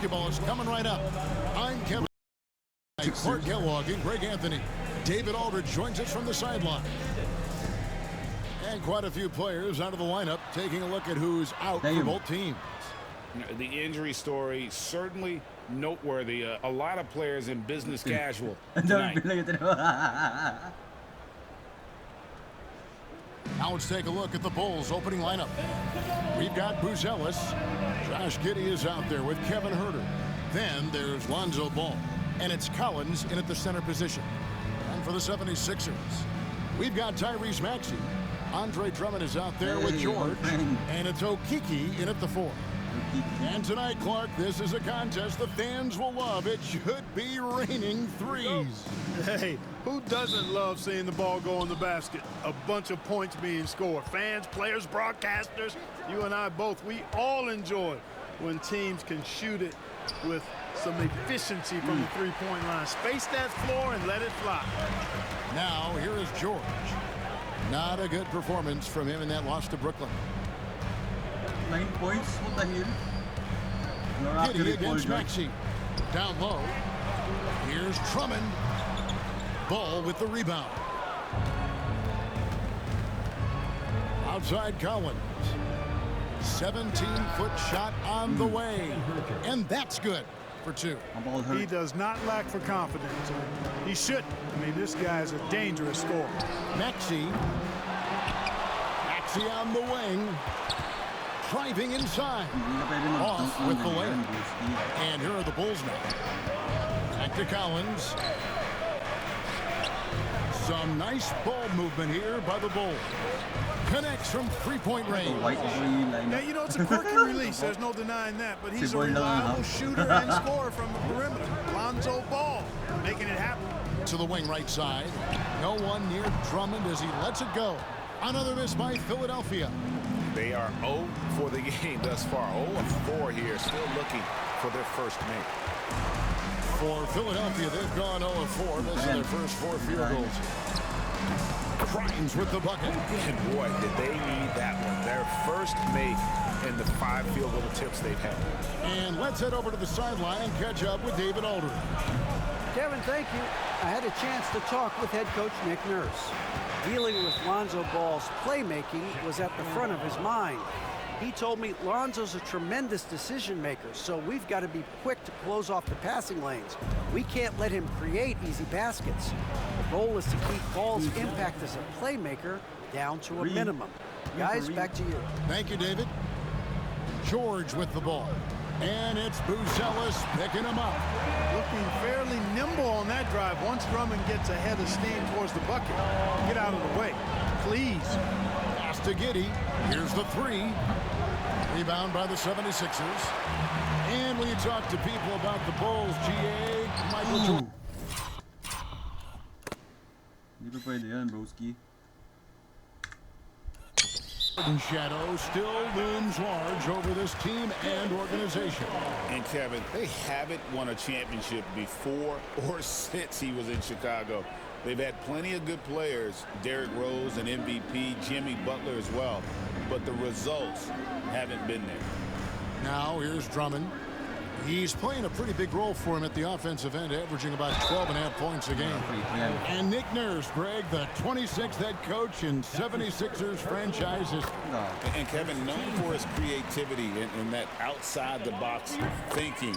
basketball is coming right up. I'm Kevin. Clark Kellogg and Greg Anthony. David Aldridge joins us from the sideline. And quite a few players out of the lineup, taking a look at who's out for both teams. The injury story certainly noteworthy. A lot of players in business casual tonight. Now let's take a look at the Bulls' opening lineup. We've got Buzelis. Josh Giddey is out there with Kevin Huerter. Then there's Lonzo Ball. And it's Collins in at the center position. And for the 76ers, we've got Tyrese Maxey. Andre Drummond is out there with George. And it's Okeke in at the 4. And tonight, Clark, this is a contest the fans will love. It should be raining threes. Hey, who doesn't love seeing the ball go in the basket? A bunch of points being scored. Fans, players, broadcasters, you and I both, we all enjoy when teams can shoot it with some efficiency from the three-point line. Space that floor and let it fly. Now, here is George. Not a good performance from him in that loss to Brooklyn. 9 points, what the hell? Giddey against Maxey. Down low. Here's Drummond. Ball with the rebound. Outside Collins. 17-foot shot on the way. And that's good for 2. He does not lack for confidence. He shouldn't. I mean, this guy is a dangerous scorer. Maxey. Maxey on the wing. Driving inside. Off with the layup. And here are the Bulls now. Back to Collins. Some nice ball movement here by the Bulls. Connects from three-point range. Yeah, you know, it's a quirky release. There's no denying that. But he's a reliable shooter and scorer from the perimeter. Lonzo Ball making it happen. To the wing right side. No one near Drummond as he lets it go. Another miss by Philadelphia. They are 0 for the game thus far. 0-4 here, still looking for their first make. For Philadelphia, they've gone 0-4, missing their first 4 field goals. Grimes with the bucket. And boy, did they need that one. Their first make in the 5 field goal attempts they've had. And let's head over to the sideline and catch up with David Aldridge. Kevin, thank you. I had a chance to talk with head coach Nick Nurse. Dealing with Lonzo Ball's playmaking was at the front of his mind. He told me Lonzo's a tremendous decision maker, so we've got to be quick to close off the passing lanes. We can't let him create easy baskets. The goal is to keep Ball's impact as a playmaker down to a minimum. Guys, back to you. Thank you, David. George with the ball. And it's Buzelis picking him up. Looking fairly nimble on that drive. Once Drummond gets ahead of steam towards the bucket, get out of the way, please. Pass to Giddey. Here's the 3. Rebound by the 76ers. And when you talk to people about the Bulls, GA, Michael Jordan. Shadow still looms large over this team and organization. And Kevin, they haven't won a championship before or since he was in Chicago. They've had plenty of good players, Derrick Rose and MVP, Jimmy Butler as well, but the results haven't been there. Now here's Drummond. He's playing a pretty big role for him at the offensive end, averaging about 12.5 points a game. And Nick Nurse, Greg, the 26th head coach in 76ers franchise history. And Kevin, known for his creativity and that outside-the-box thinking,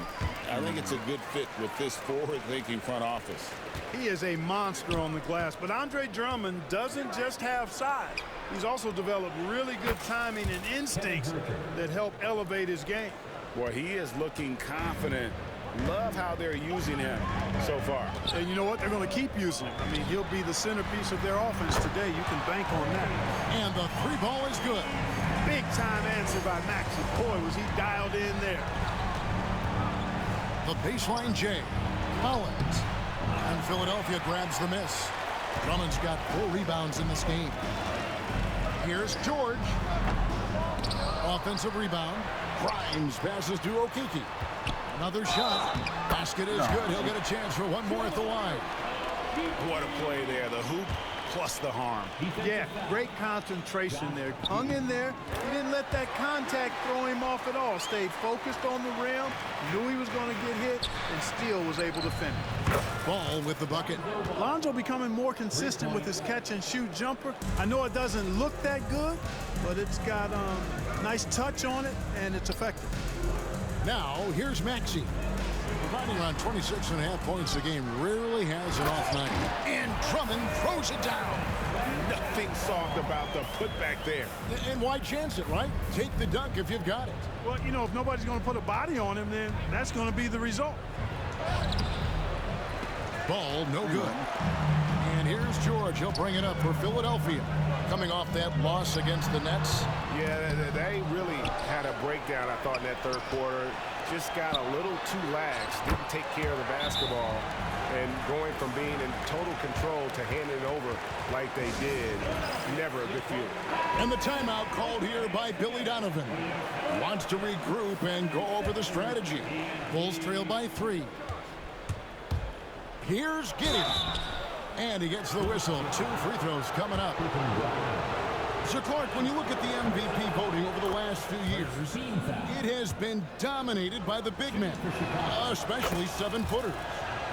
I think it's a good fit with this forward-thinking front office. He is a monster on the glass, but Andre Drummond doesn't just have size. He's also developed really good timing and instincts that help elevate his game. Boy, he is looking confident. Love how they're using him so far. And you know what? They're going to keep using him. I mean, he'll be the centerpiece of their offense today. You can bank on that. And the 3 ball is good. Big-time answer by Maxey. Boy, was he dialed in there. The baseline J. Collins. And Philadelphia grabs the miss. Drummond's got 4 rebounds in this game. Here's George. Offensive rebound. Grimes passes to Okeke. Another shot. Basket is good. He'll get a chance for one more at the line. What a play there. The hoop plus the harm. Yeah, great concentration there. Hung in there. He didn't let that contact throw him off at all. Stayed focused on the rim, knew he was going to get hit, and still was able to finish. Ball with the bucket. Lonzo becoming more consistent with his catch-and-shoot jumper. I know it doesn't look that good, but it's got nice touch on it, and it's effective. Now, here's Maxey. Providing around 26.5 points a game, rarely has an off night. And Drummond throws it down. Nothing soft about the putback there. And why chance it, right? Take the dunk if you've got it. Well, you know, if nobody's going to put a body on him, then that's going to be the result. Ball, no good. And here's George. He'll bring it up for Philadelphia. Coming off that loss against the Nets. Yeah, they really had a breakdown, I thought, in that third quarter. Just got a little too lax, didn't take care of the basketball, and going from being in total control to handing it over like they did, never a good feeling. And the timeout called here by Billy Donovan. Wants to regroup and go over the strategy. Bulls trail by 3. Here's Giddey. And he gets the whistle. 2 free throws coming up. So, Clark, when you look at the MVP voting over the last few years, it has been dominated by the big men, especially 7-footers.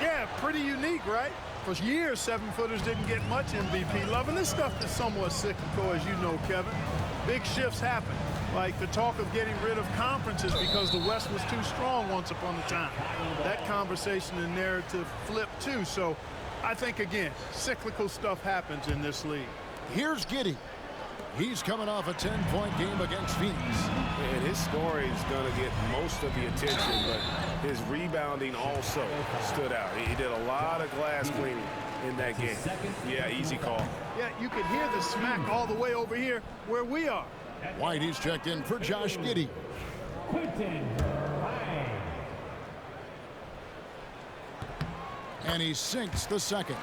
Yeah, pretty unique, right? For years, 7-footers didn't get much MVP love, and this stuff is somewhat cyclical, as you know, Kevin. Big shifts happen, like the talk of getting rid of conferences because the West was too strong once upon a time. That conversation and narrative flipped, too. So I think, again, cyclical stuff happens in this league. Here's Giddey. He's coming off a 10-point game against Phoenix. And his scoring is going to get most of the attention, but his rebounding also stood out. He did a lot of glass cleaning in that game. Yeah, easy call. Yeah, you can hear the smack all the way over here where we are. White, he's checked in for Josh Giddey. And he sinks the second.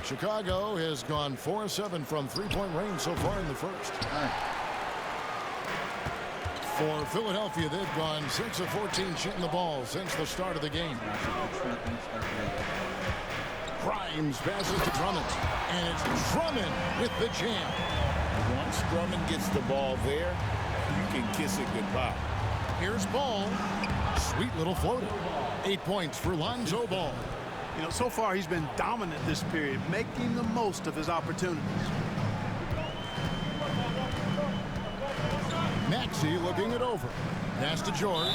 Chicago has gone 4-7 from 3-point range so far in the first. For Philadelphia, they've gone 6 of 14 shooting the ball since the start of the game. Grimes passes to Drummond, and it's Drummond with the jam. Once Drummond gets the ball there, you can kiss it goodbye. Here's Ball. Sweet little floater. 8 points for Lonzo Ball. You know, so far he's been dominant this period, making the most of his opportunities. Maxey looking it over. Pass to George,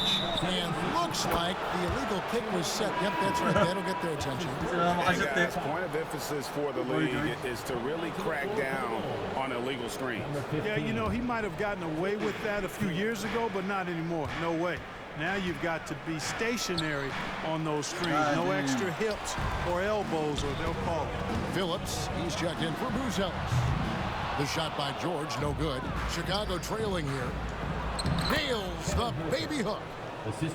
and looks like the illegal kick was set. Yep, that's right. That'll get their attention. Hey guys, point of emphasis for the league is to really crack down on illegal screens. Yeah, you know, he might have gotten away with that a few years ago, but not anymore. No way. Now you've got to be stationary on those screens. No extra hips or elbows, or they'll call it. Phillips, he's checked in for Buzelis. The shot by George, no good. Chicago trailing here. Nails the baby hook.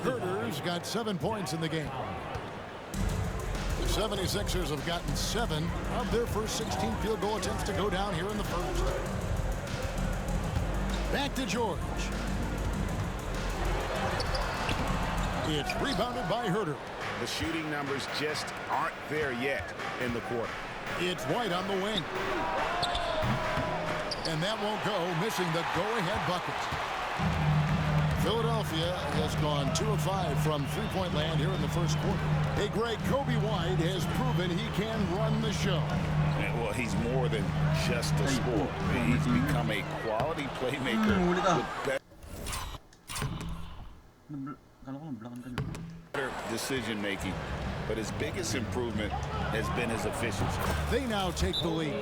Herder's got 7 points in the game. The 76ers have gotten 7 of their first 16 field goal attempts to go down here in the first. Back to George. It's rebounded by Herder. The shooting numbers just aren't there yet in the quarter. It's White on the wing. And that won't go, missing the go-ahead bucket. Philadelphia has gone 2 of 5 from three-point land here in the first quarter. Hey, Greg, Kobe White has proven he can run the show. And, well, he's more than just a scorer. He's become a quality playmaker with better decision-making. But his biggest improvement has been his efficiency. They now take the lead.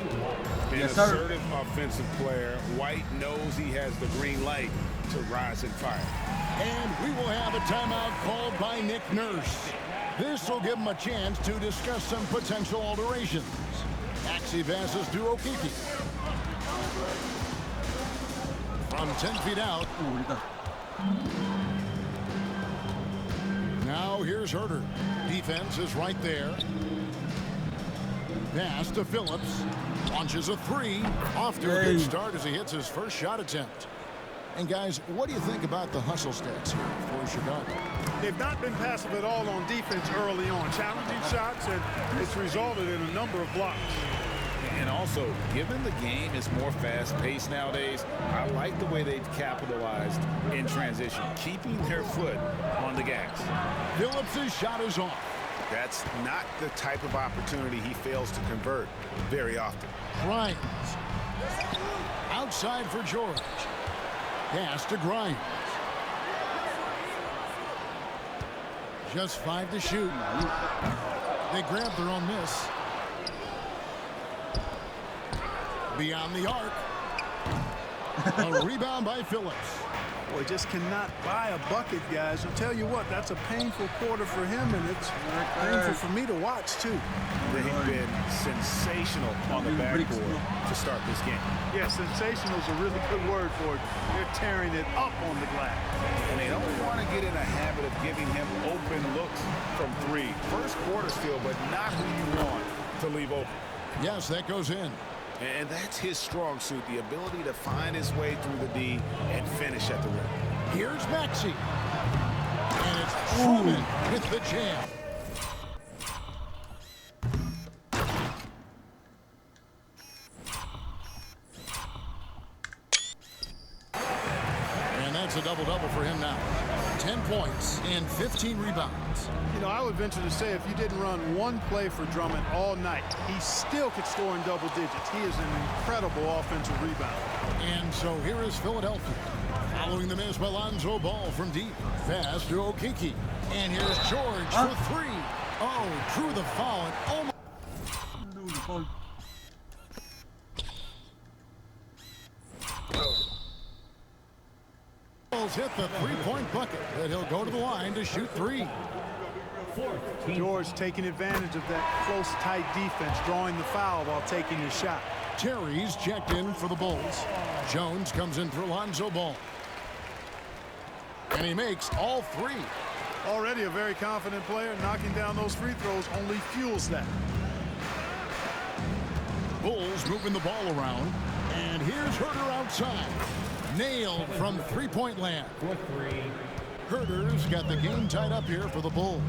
An assertive offensive player. White knows he has the green light to rise and fire. And we will have a timeout called by Nick Nurse. This will give him a chance to discuss some potential alterations. Maxey passes to Okeke. From 10 feet out. Now here's Herder. Defense is right there. Pass to Phillips. Launches a 3. Off to a good start as he hits his first shot attempt. And guys, what do you think about the hustle stats here for Chicago? They've not been passive at all on defense early on. Challenging shots, and it's resulted in a number of blocks. And also, given the game is more fast-paced nowadays, I like the way they've capitalized in transition, keeping their foot on the gas. Phillips' shot is off. That's not the type of opportunity he fails to convert very often. Grimes. Outside for George. Pass to Grimes. Just 5 to shoot. They grab their own miss. Beyond the arc. A rebound by Phillips. Boy, just cannot buy a bucket, guys. I'll tell you what, that's a painful quarter for him, and it's painful for me to watch, too. They've been sensational on the backboard to start this game. Yeah, sensational is a really good word for it. They're tearing it up on the glass. And they don't want to get in a habit of giving him open looks from 3. First quarter still, but not who you want to leave open. Yes, that goes in. And that's his strong suit, the ability to find his way through the D and finish at the rim. Here's Maxey. And it's Truman with the jam. And that's a double-double for him now. 10 points and 15 rebounds. You know, I would venture to say if you didn't run one play for Drummond all night, he still could score in double digits. He is an incredible offensive rebounder. And so here is Philadelphia. Following the miss by Lonzo Ball from deep. Pass to Okeke. And here's George for 3. Oh, drew the foul and almost. Hit the three-point bucket, and he'll go to the line to shoot 3. George taking advantage of that close, tight defense, drawing the foul while taking his shot. Terry's checked in for the Bulls. Jones comes in for Lonzo Ball. And he makes all 3. Already a very confident player. Knocking down those free throws only fuels that. Bulls moving the ball around. And here's Herter outside. Nailed from three-point land. Herter's got the game tied up here for the Bulls.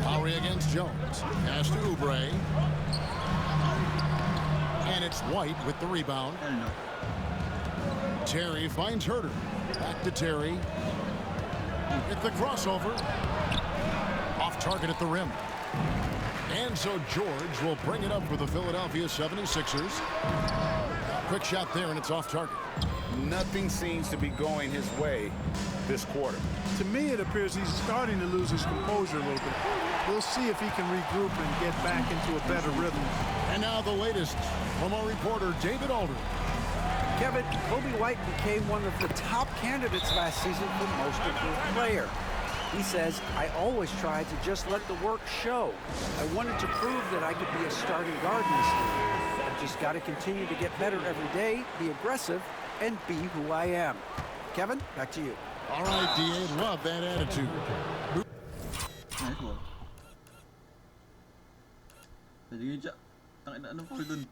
Lowry against Jones. Pass to Oubre. And it's White with the rebound. Terry finds Herter. Back to Terry. At the crossover. Off target at the rim. And so George will bring it up for the Philadelphia 76ers. Quick shot there, and it's off target. Nothing seems to be going his way this quarter. To me, it appears he's starting to lose his composure a little bit. We'll see if he can regroup and get back into a better rhythm. And now the latest from our reporter, David Alder. Kevin, Kobe White became one of the top candidates last season for most improved player. He says, I always tried to just let the work show. I wanted to prove that I could be a starting guard in this league. I've just got to continue to get better every day, be aggressive, and be who I am. Kevin, back to you. All right, D.A., love that attitude. Nice one. Ano po dun?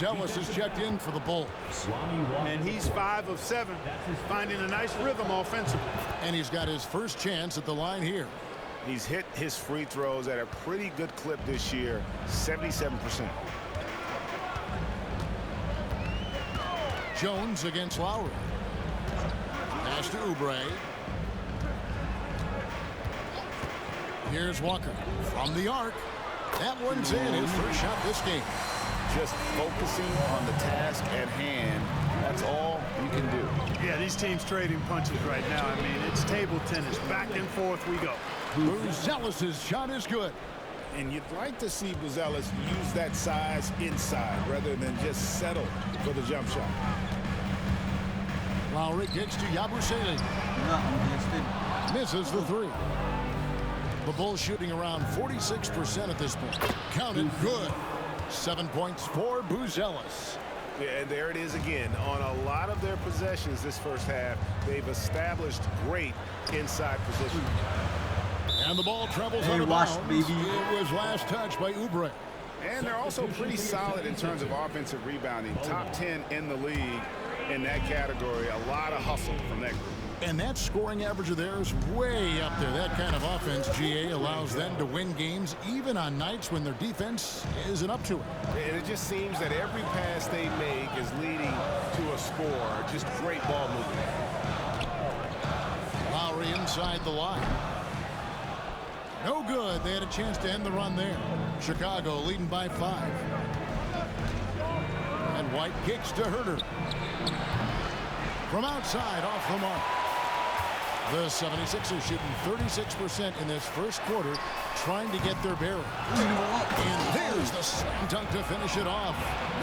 Ellis is checked in for the Bulls. And he's 5 of 7, finding a nice rhythm offensively. And he's got his first chance at the line here. He's hit his free throws at a pretty good clip this year, 77%. Jones against Lowry. Pass to Oubre. Here's Walker from the arc. That one's in, his first shot this game. Just focusing on the task at hand. That's all you can do. Yeah, these teams trading punches right now. I mean, it's table tennis. Back and forth we go. Buzelis' shot is good. And you'd like to see Buzelis use that size inside rather than just settle for the jump shot. Lowry kicks to Yabusele. Misses the 3. The Bulls shooting around 46% at this point. Counted good. 7 points for Buzelis. Yeah, and there it is again. On a lot of their possessions this first half, they've established great inside position. And the ball travels out of wash, bounds. baby. It was last touched by Oubre. And they're also pretty solid in terms of offensive rebounding. Top 10 in the league in that category. A lot of hustle from that group. And that scoring average of theirs way up there. That kind of offense, GA, allows them to win games even on nights when their defense isn't up to it. And it just seems that every pass they make is leading to a score. Just great ball movement. Lowry inside the line. No good. They had a chance to end the run there. Chicago leading by 5. And White kicks to Herter. From outside, off the mark. The 76ers shooting 36% in this first quarter, trying to get their bearings. And there's the slam dunk to finish it off.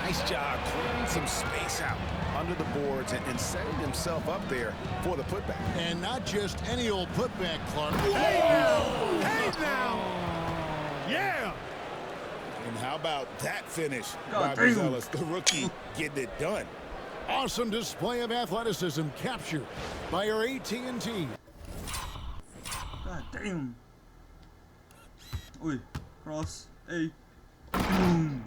Nice job clearing some space out under the boards and setting himself up there for the putback. And not just any old putback, Clark. Hey now! Hey now! Yeah! And how about that finish by Buzelis, the rookie, getting it done. Awesome display of athleticism captured by our AT&T. God damn. Ui, cross. Hey. Boom.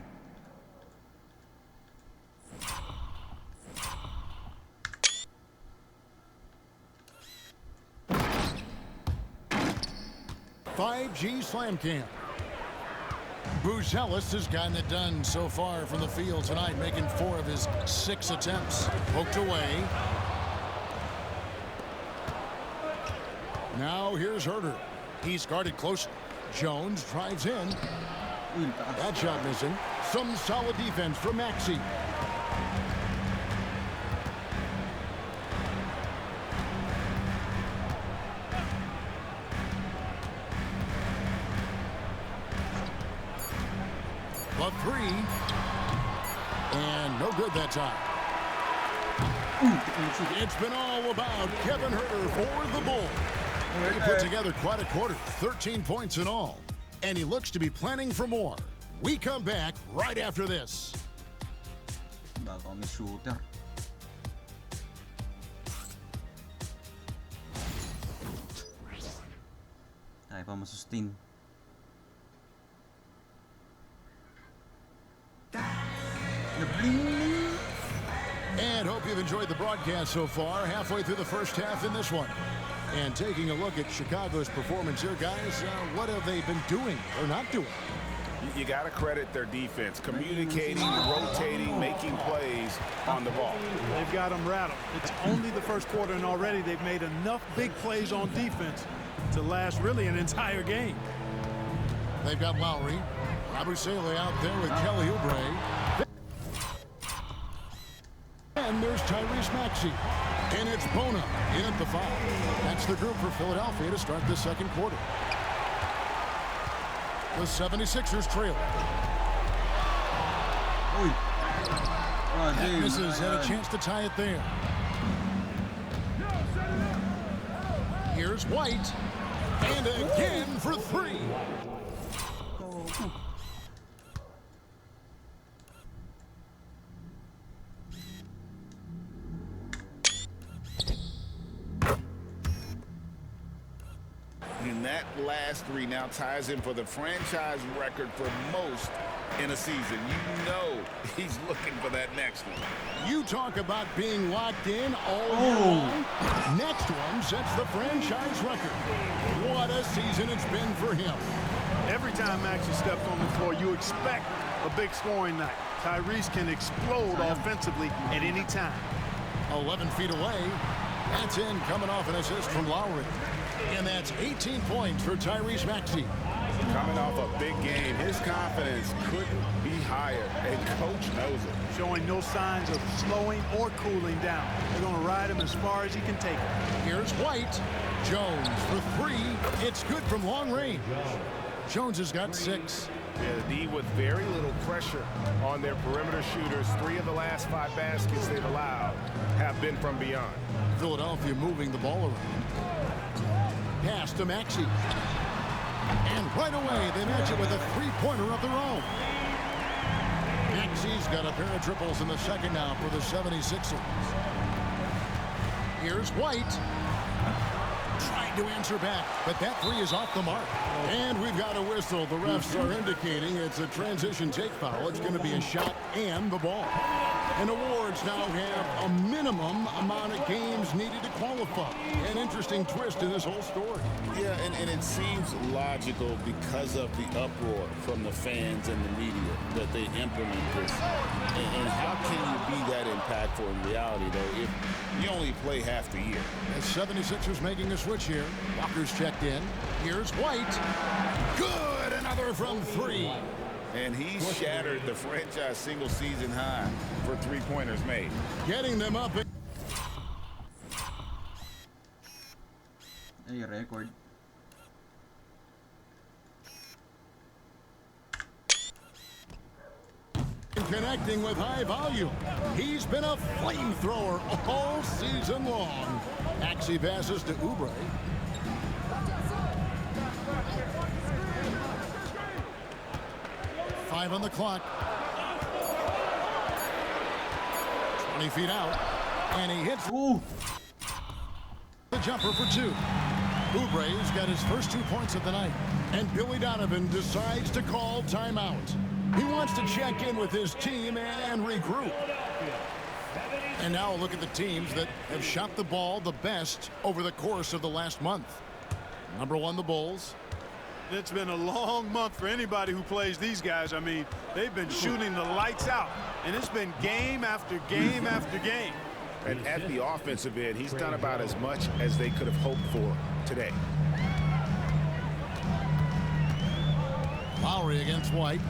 .5G slam cam. Buzelis has gotten it done so far from the field tonight, making 4 of his 6 attempts. Poked away. Now here's Herter. He's guarded closely. Jones drives in. That shot missing. Some solid defense from Maxey. A 3. And no good that time. It's been all about Kevin Herter for the Bulls. He put together quite a quarter, 13 points in all. And he looks to be planning for more. We come back right after this. Bago kami shooter. Tayo pa masustain. And hope you've enjoyed the broadcast so far. Halfway through the first half in this one. And taking a look at Chicago's performance here, guys, what have they been doing or not doing? You got to credit their defense, communicating, rotating, making plays on the ball. They've got them rattled. It's only the first quarter, and already they've made enough big plays on defense to last really an entire game. They've got Lowry. Abusele out there with Kelly Oubre. And there's Tyrese Maxey. And it's Bona in at the 5. That's the group for Philadelphia to start the second quarter. The 76ers trail. That misses, had a chance to tie it there. Here's White. And again for 3. And that last 3 now ties him for the franchise record for most in a season. You know he's looking for that next one. You talk about being locked in all year long. Next one sets the franchise record. What a season it's been for him. Every time Maxey steps on the floor, you expect a big scoring night. Tyrese can explode offensively at any time. 11 feet away. That's in, coming off an assist from Lowry. And that's 18 points for Tyrese Maxey. Coming off a big game, his confidence couldn't be higher, and coach knows it. Showing no signs of slowing or cooling down. They're going to ride him as far as he can take it. Here's White. Jones for 3. It's good from long range. Jones has got 6. Yeah, the D with very little pressure on their perimeter shooters. 3 of the last 5 baskets they've allowed have been from beyond. Philadelphia moving the ball around. Pass to Maxey. And right away, they match it with a 3-pointer of their own. Maxey's got a pair of triples in the second now for the 76ers. Here's White. tried to answer back, but that three is off the mark. And we've got a whistle. The refs are indicating it's a transition take foul. It's going to be a shot and the ball. And awards now have a minimum amount of games needed to qualify. An interesting twist in this whole story. Yeah, and it seems logical because of the uproar from the fans and the media that they implement this. And how can you be that impactful in reality, though, if you only play half the year? The 76ers making a switch here. Walker's checked in. Here's White. Good! Another from three. And he shattered the franchise single-season high for three-pointers made. Getting them up. Ay, record. Connecting with high volume. He's been a flamethrower all season long. Maxey passes to Oubre. Five on the clock. 20 feet out. And he hits the jumper for two. Oubre's got his first 2 points of the night. And Billy Donovan decides to call timeout. He wants to check in with his team and regroup. And now look at the teams that have shot the ball the best over the course of the last month. Number one, the Bulls. It's been a long month for anybody who plays these guys. I mean, they've been shooting the lights out, and it's been game after game after game. And at the offensive end, he's done about as much as they could have hoped for today. Lowry against White.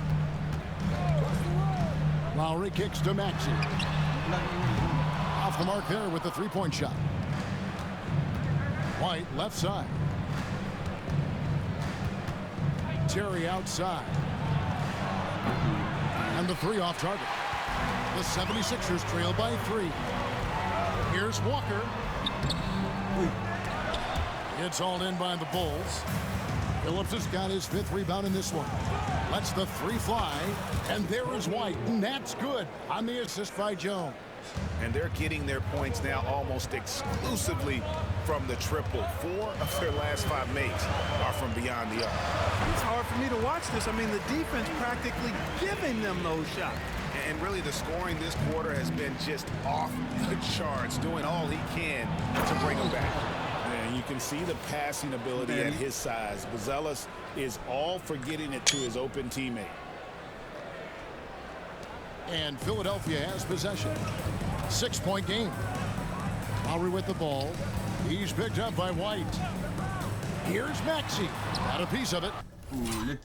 Lowry kicks to Maxey. Off the mark there with the three-point shot. White left side. Terry outside. And the three off target. The 76ers trail by three. Here's Walker. It's all in by the Bulls. Phillips has got his fifth rebound in this one. Lets the three fly. And there is White. And that's good on the assist by Jones. And they're getting their points now almost exclusively from the triple. 4 of their last 5 makes are from beyond the arc. It's hard for me to watch this. I mean, the defense practically giving them those shots. And really, the scoring this quarter has been just off the charts, doing all he can to bring them back. And you can see the passing ability at his size. Buzelis is all for getting it to his open teammate. And Philadelphia has possession. 6-point game. Lowry with the ball. He's picked up by White. Here's Maxey. Got a piece of it. Huli.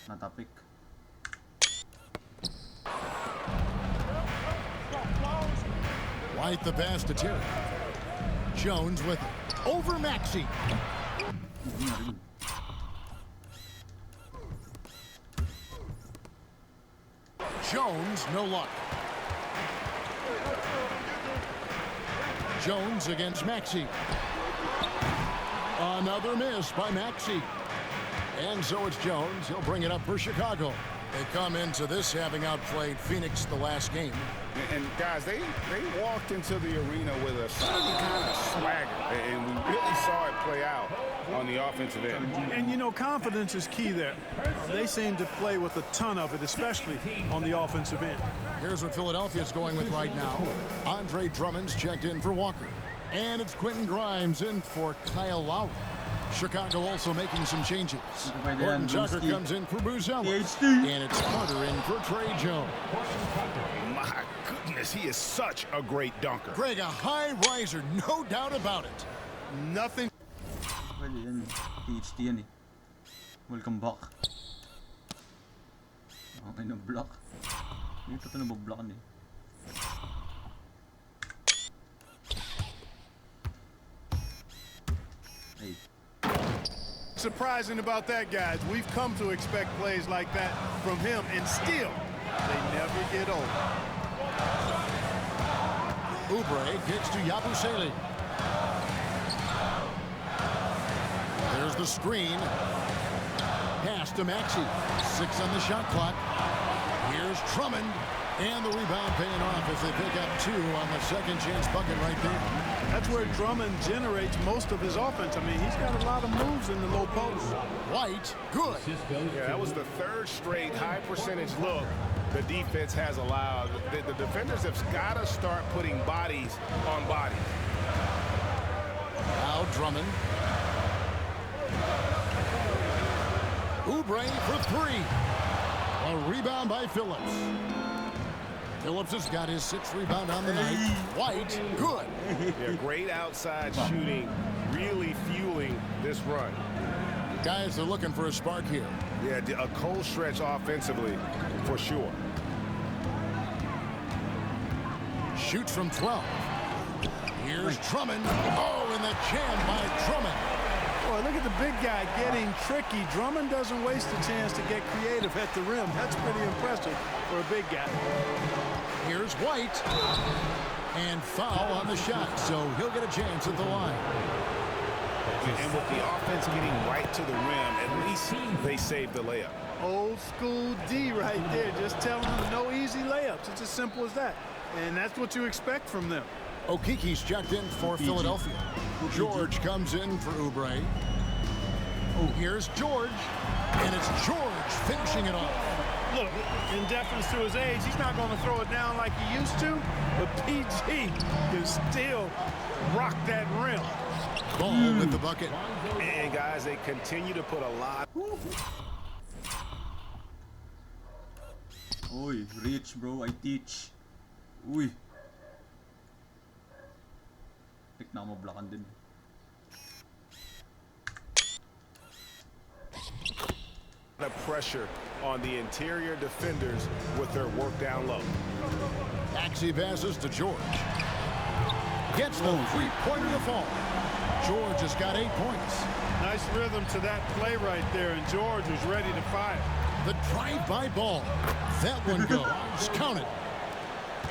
Natapik. White the pass to Terry. Jones with it. Over Maxey. Jones, no luck. Jones against Maxey. Another miss by Maxey. And so it's Jones. He'll bring it up for Chicago. They come into this having outplayed Phoenix the last game. And guys, they walked into the arena with a certain kind of swagger. And we really saw it play out on the offensive end. And, you know, confidence is key there. They seem to play with a ton of it, especially on the offensive end. Here's what Philadelphia's going with right now. Andre Drummond's checked in for Walker. And it's Quentin Grimes in for Kyle Lowry. Chicago also making some changes. Gordon Tucker comes in for Buzelis. And it's Carter in for Trey Jones. My goodness, he is such a great dunker. Greg, a high riser, no doubt about it. Nothing. Pwede yan. THT yan eh. Welcome back. Okay na block. Hindi pa ito nabablock eh. Hey. Surprising about that, guys. We've come to expect plays like that from him, and still, they never get old. Oubre kicks to Yabusele. There's the screen. Pass to Maxey. 6 on the shot clock. Here's Drummond. And the rebound paying off as they pick up 2 on the second chance bucket right there. That's where Drummond generates most of his offense. I mean, he's got a lot of moves in the low post. White, good. Yeah, that was the 3rd straight high percentage look the defense has allowed. The defenders have got to start putting bodies on bodies. Now Drummond. Oubre for 3. A rebound by Phillips. Phillips has got his 6th rebound on the night. White, good. Yeah, great outside shooting, really fueling this run. Guys are looking for a spark here. Yeah, a cold stretch offensively, for sure. Shoots from 12. Here's Drummond. Oh, and the jam by Drummond. Boy, look at the big guy getting tricky. Drummond doesn't waste a chance to get creative at the rim. That's pretty impressive for a big guy. Here's White. And foul on the shot, so he'll get a chance at the line. And with the offense getting right to the rim, at least they saved the layup. Old school D right there. Just telling them no easy layups. It's as simple as that. And that's what you expect from them. Okiki's checked in for Philadelphia. George comes in for Oubre. Oh, here's George. And it's George finishing it off. Look, in deference to his age, he's not going to throw it down like he used to, but PG can still rock that rim. Ball with the bucket. And guys, they continue to put a lot. Oi, rich bro, I teach. Uy. Tik na mo blokan din. The pressure on the interior defenders with their work down low. Maxey passes to George. Gets the three-pointer to fall. George has got 8 points. Nice rhythm to that play right there, and George was ready to fire. The drive-by ball. That one goes. Count it.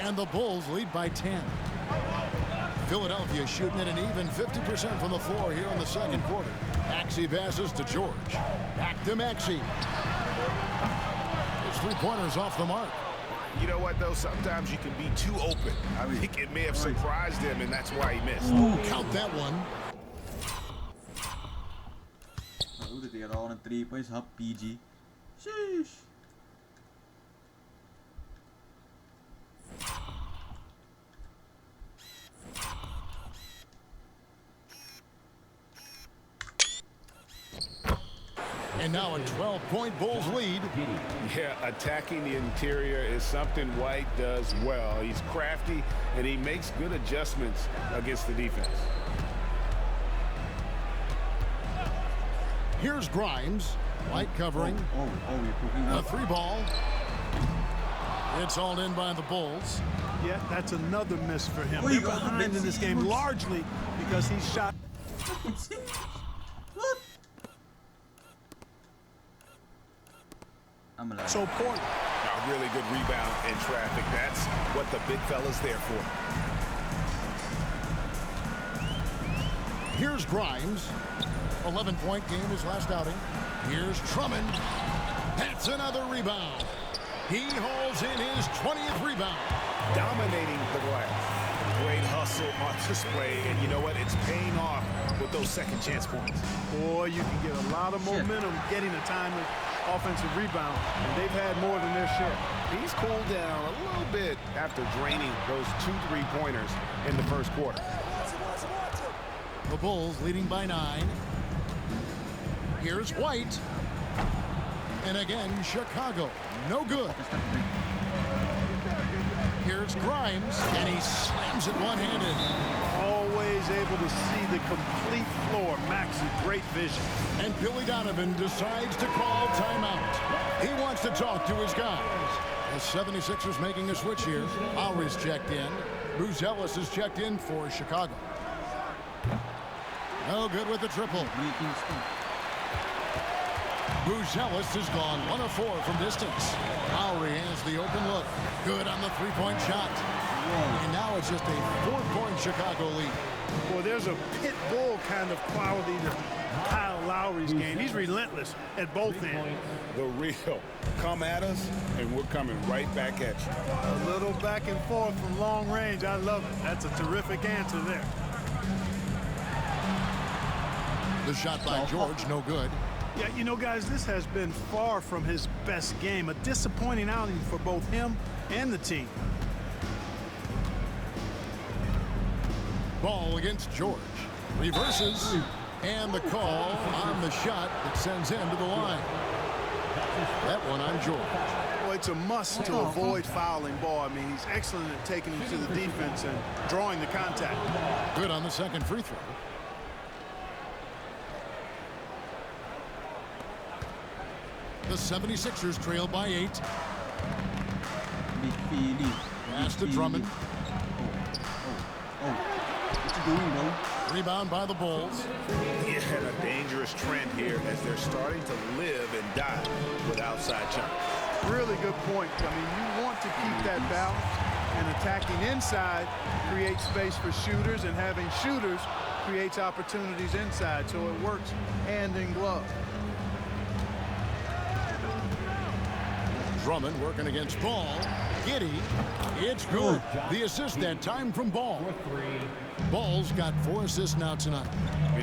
And the Bulls lead by 10. Philadelphia shooting at an even 50% from the floor here in the second quarter. Maxey passes to George. Back to Maxey. His three-pointer's off the mark. You know what, though? Sometimes you can be too open. I think it may have surprised him, and that's why he missed. Count that one. Udah tira ako ng 3 points, half PG. Sheesh. And now a 12-point Bulls lead. Yeah, attacking the interior is something White does well. He's crafty, and he makes good adjustments against the defense. Here's Grimes. White covering. You're cooking A up. 3-ball. It's hauled in by the Bulls. Yeah, that's another miss for him. Oh, They're you got behind in this game largely because he shot. What? I'm alive. So important. A really good rebound in traffic. That's what the big fella's there for. Here's Grimes. 11-point game his last outing. Here's Drummond. That's another rebound. He hauls in his 20th rebound. Dominating the glass. Great hustle on display, and you know what? It's paying off with those second chance points. Boy, you can get a lot of momentum getting a timely offensive rebound, and they've had more than their share. He's cooled down a little bit after draining those 2 3-pointers in the first quarter. The Bulls leading by 9. Here's White. And again, Chicago. No good. Here's Grimes, and he slams it one-handed. Always able to see the complete floor. Maxey, great vision. And Billy Donovan decides to call timeout. He wants to talk to his guys. The 76ers making a switch here. Lowry's checked in. Buzelis is checked in for Chicago. No good with the triple. Buzelis has gone 1 of 4 from distance. Lowry has the open look. Good on the three-point shot. And now it's just a 4-point Chicago lead. Well, there's a pit bull kind of quality to Kyle Lowry's game. He's relentless at both ends. The real. Come at us, and we're coming right back at you. A little back and forth from long range. I love it. That's a terrific answer there. The shot by George, no good. Yeah, you know, guys, this has been far from his best game. A disappointing outing for both him and the team. Ball against George. Reverses. And the call on the shot that sends him to the line. That one on George. Well, it's a must to avoid fouling Ball. I mean, he's excellent at taking him to the defense and drawing the contact. Good on the second free throw. The 76ers trail by 8. Big Philly. Pass to Drummond. Oh. What you doing, bro? Rebound by the Bulls. Yeah, and a dangerous trend here as they're starting to live and die with outside jumpers. Really good point. I mean, you want to keep that balance, and attacking inside creates space for shooters, and having shooters creates opportunities inside, so it works hand in glove. Drummond working against Ball. Giddey. It's good. The assist that time from Ball. Ball's got 4 assists now tonight.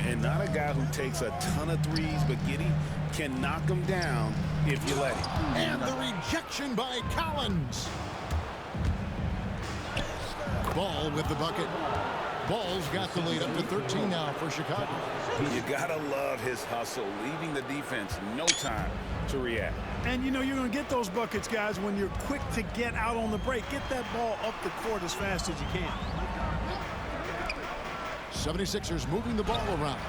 And not a guy who takes a ton of threes, but Giddey can knock them down if you let him. And the rejection by Collins. Ball with the bucket. Ball's got the lead up to 13 now for Chicago. You gotta love his hustle, leaving the defense no time to react. And, you know, you're going to get those buckets, guys, when you're quick to get out on the break. Get that ball up the court as fast as you can. 76ers moving the ball around.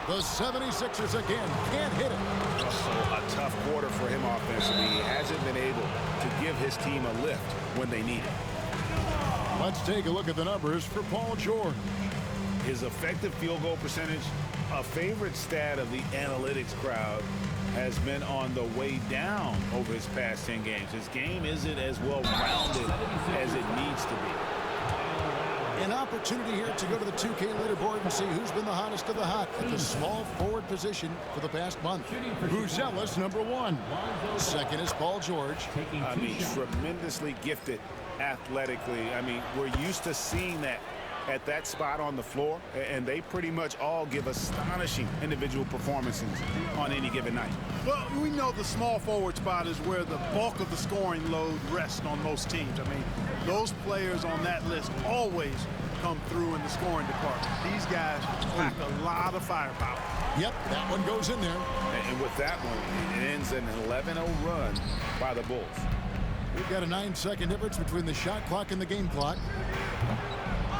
The 76ers again can't hit it. So a tough quarter for him offensively. He hasn't been able to give his team a lift when they need it. Let's take a look at the numbers for Paul George. His effective field goal percentage, a favorite stat of the analytics crowd, has been on the way down over his past 10 games. His game isn't as well-rounded as it needs to be. An opportunity here to go to the 2K leaderboard and see who's been the hottest of the hot at the small forward position for the past month. Buzelis, number 1. Second is Paul George. I mean, tremendously gifted athletically. I mean, we're used to seeing that at that spot on the floor, and they pretty much all give astonishing individual performances on any given night. Well, we know the small forward spot is where the bulk of the scoring load rests on most teams. I mean, those players on that list always come through in the scoring department. These guys pack a lot of firepower. Yep, that one goes in there. And with that one, it ends in an 11-0 run by the Bulls. We've got a 9-second difference between the shot clock and the game clock.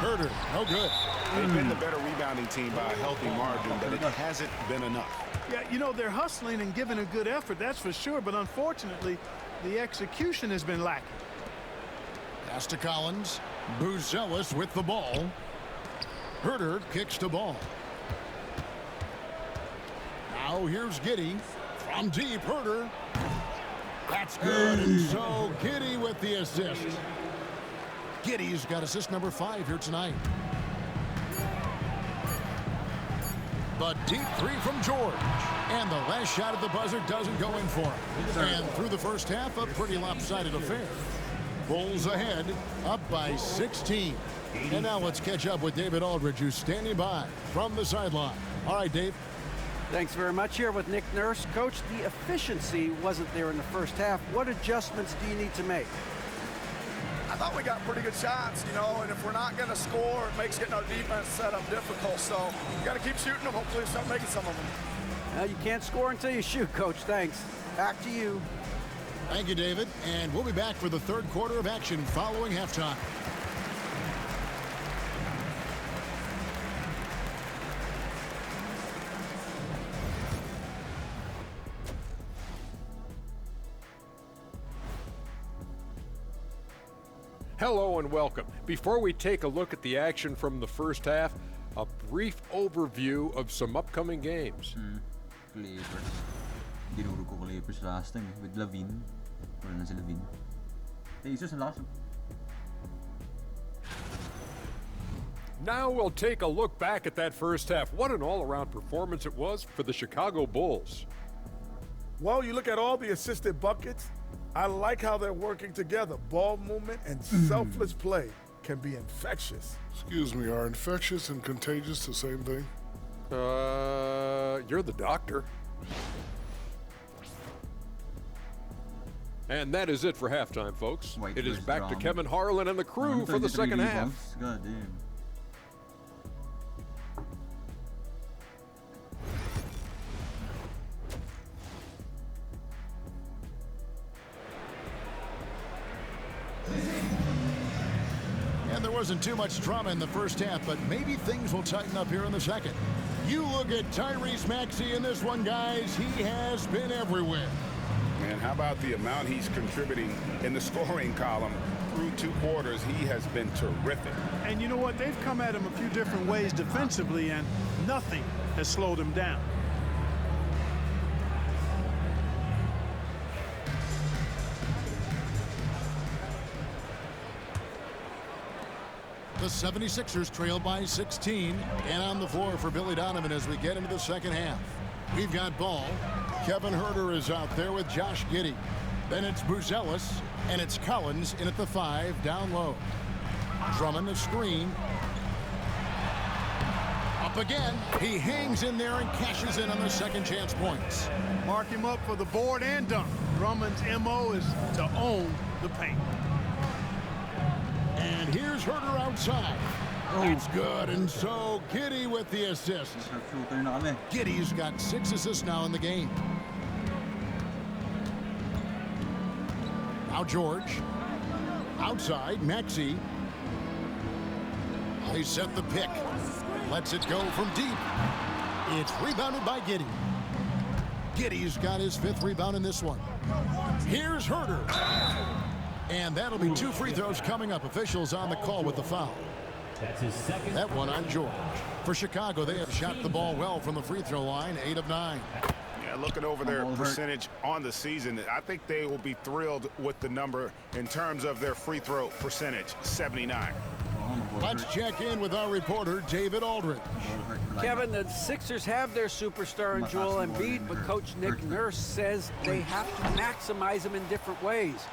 Herder, no good. They've been the better rebounding team by a healthy margin, but it hasn't been enough. Yeah, you know, they're hustling and giving a good effort, that's for sure, but unfortunately, the execution has been lacking. Pass to Collins. Buzelis with the ball. Herder kicks to Ball. Now here's Giddey. From deep, Herder. That's good, and so Giddey with the assist. Giddey's got assist number 5 here tonight. The deep 3 from George. And the last shot at the buzzer doesn't go in for him. And through the first half, a pretty lopsided affair. Bulls ahead, up by 16. And now let's catch up with David Aldridge, who's standing by from the sideline. All right, Dave. Thanks very much. Here with Nick Nurse. Coach, the efficiency wasn't there in the first half. What adjustments do you need to make? I thought we got pretty good shots, you know, and if we're not going to score, it makes getting our defense set up difficult. So we got to keep shooting them. Hopefully start making some of them. Well, you can't score until you shoot, Coach. Thanks. Back to you. Thank you, David. And we'll be back for the third quarter of action following halftime. Hello and welcome. Before we take a look at the action from the first half, a brief overview of some upcoming games. Clippers. Dinuro ko Clippers last time with Lavin. Wala na si Lavin. Pacers na last. Now we'll take a look back at that first half. What an all-around performance it was for the Chicago Bulls. Well, you look at all the assisted buckets, I like how they're working together. Ball movement and selfless play can be infectious. Excuse me, are infectious and contagious the same thing? You're the doctor. And that is it for halftime, folks. It is back to Kevin Harlan and the crew for the second half. God damn. And there wasn't too much drama in the first half, but maybe things will tighten up here in the second. You look at Tyrese Maxey in this one, guys. He has been everywhere. And how about the amount he's contributing in the scoring column? Through 2 quarters, he has been terrific. And you know what? They've come at him a few different ways defensively, and nothing has slowed him down. The 76ers trail by 16, and on the floor for Billy Donovan as we get into the second half. We've got ball. Kevin Huerter is out there with Josh Giddey. Then it's Buzelis, and it's Collins in at the 5, down low. Drummond the screen. Up again. He hangs in there and cashes in on the second chance points. Mark him up for the board and dunk. Drummond's MO is to own the paint. And here's Huerter outside. It's good, and so Giddey with the assist. Giddey's got 6 assists now in the game. Now George. Outside, Maxey. They set the pick. Lets it go from deep. It's rebounded by Giddey. Giddey's got his 5th rebound in this one. Here's Huerter. And that'll be 2 free throws coming up. Officials on the call with the foul. That's his second. That one on George. For Chicago, they have shot the ball well from the free throw line, 8 of 9. Yeah, looking over their percentage on the season, I think they will be thrilled with the number in terms of their free throw percentage, 79. Let's check in with our reporter, David Aldridge. Kevin, the Sixers have their superstar in Joel Embiid, but Coach Nick Nurse says they have to maximize him in different ways.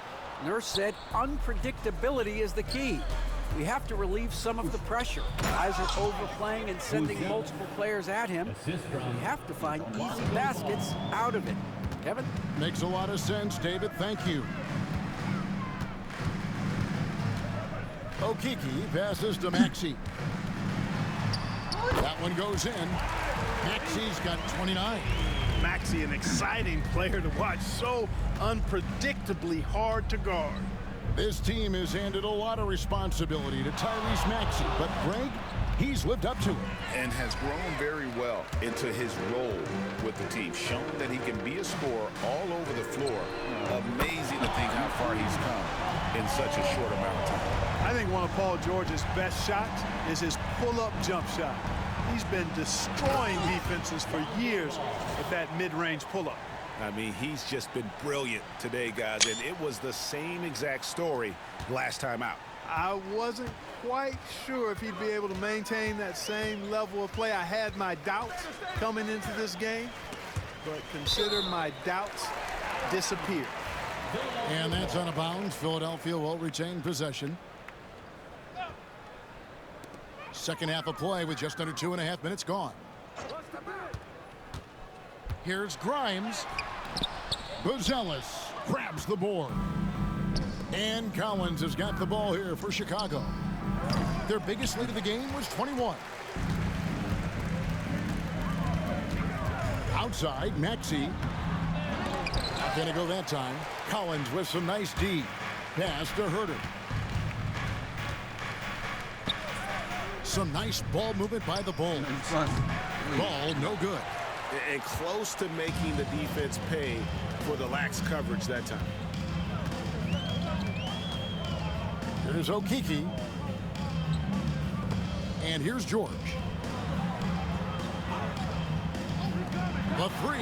Nurse said unpredictability is the key. We have to relieve some of the pressure. Guys are overplaying and sending multiple players at him. We have to find easy baskets out of it. Kevin? Makes a lot of sense, David. Thank you. Okeke passes to Maxey. That one goes in. Maxey's got 29. Maxey, an exciting player to watch. So unpredictably hard to guard. This team has handed a lot of responsibility to Tyrese Maxey, but Greg, he's lived up to it. And has grown very well into his role with the team. Shown that he can be a scorer all over the floor. Amazing to think how far he's come in such a short amount of time. I think one of Paul George's best shots is his pull-up jump shot. He's been destroying defenses for years with that mid-range pull-up. I mean, he's just been brilliant today, guys, and it was the same exact story last time out. I wasn't quite sure if he'd be able to maintain that same level of play. I had my doubts coming into this game, but consider my doubts disappear. And that's out of bounds. Philadelphia will retain possession. Second half of play with just under 2.5 minutes gone. Here's Grimes. Buzelis grabs the board. And Collins has got the ball here for Chicago. Their biggest lead of the game was 21. Outside, Maxey. Not going to go that time. Collins with some nice D. Pass to Huerter. Some nice ball movement by the Bulls. Ball no good. And close to making the defense pay for the lax coverage that time. Here's Okeke. And here's George. The 3,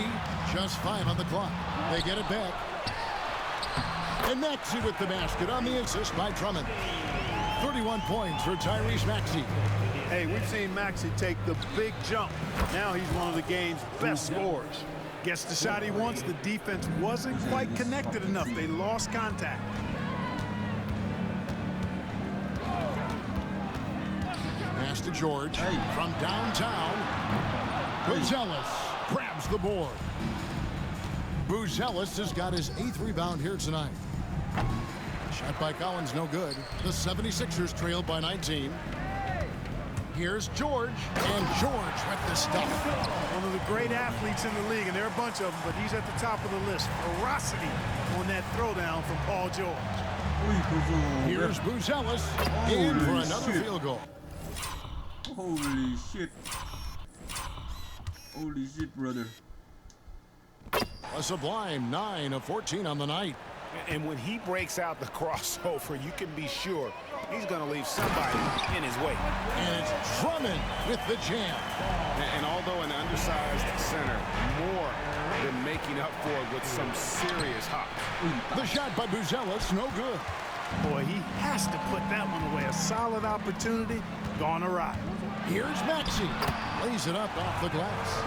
just 5 on the clock. They get it back. And Maxey with the basket on the assist by Drummond. 31 points for Tyrese Maxey. Hey, we've seen Maxey take the big jump. Now he's one of the game's best scorers. Gets the shot he wants. The defense wasn't quite connected enough. They lost contact. Pass to George from downtown. Buzelis grabs the board. Buzelis has got his 8th rebound here tonight. Shot by Collins, no good. The 76ers trail by 19. Here's George, and George with the stuff. One of the great athletes in the league, and there are a bunch of them, but he's at the top of the list. Ferocity on that throwdown from Paul George. Here's Buzelis in for another field goal. Holy shit. Holy shit, brother. A sublime 9 of 14 on the night. And when he breaks out the crossover, you can be sure he's going to leave somebody in his way. And it's Drummond with the jam. And although an undersized center, more than making up for it with some serious hops. The shot by Buzelis, no good. Boy, he has to put that one away. A solid opportunity, gone awry. Here's Maxey. Lays it up off the glass.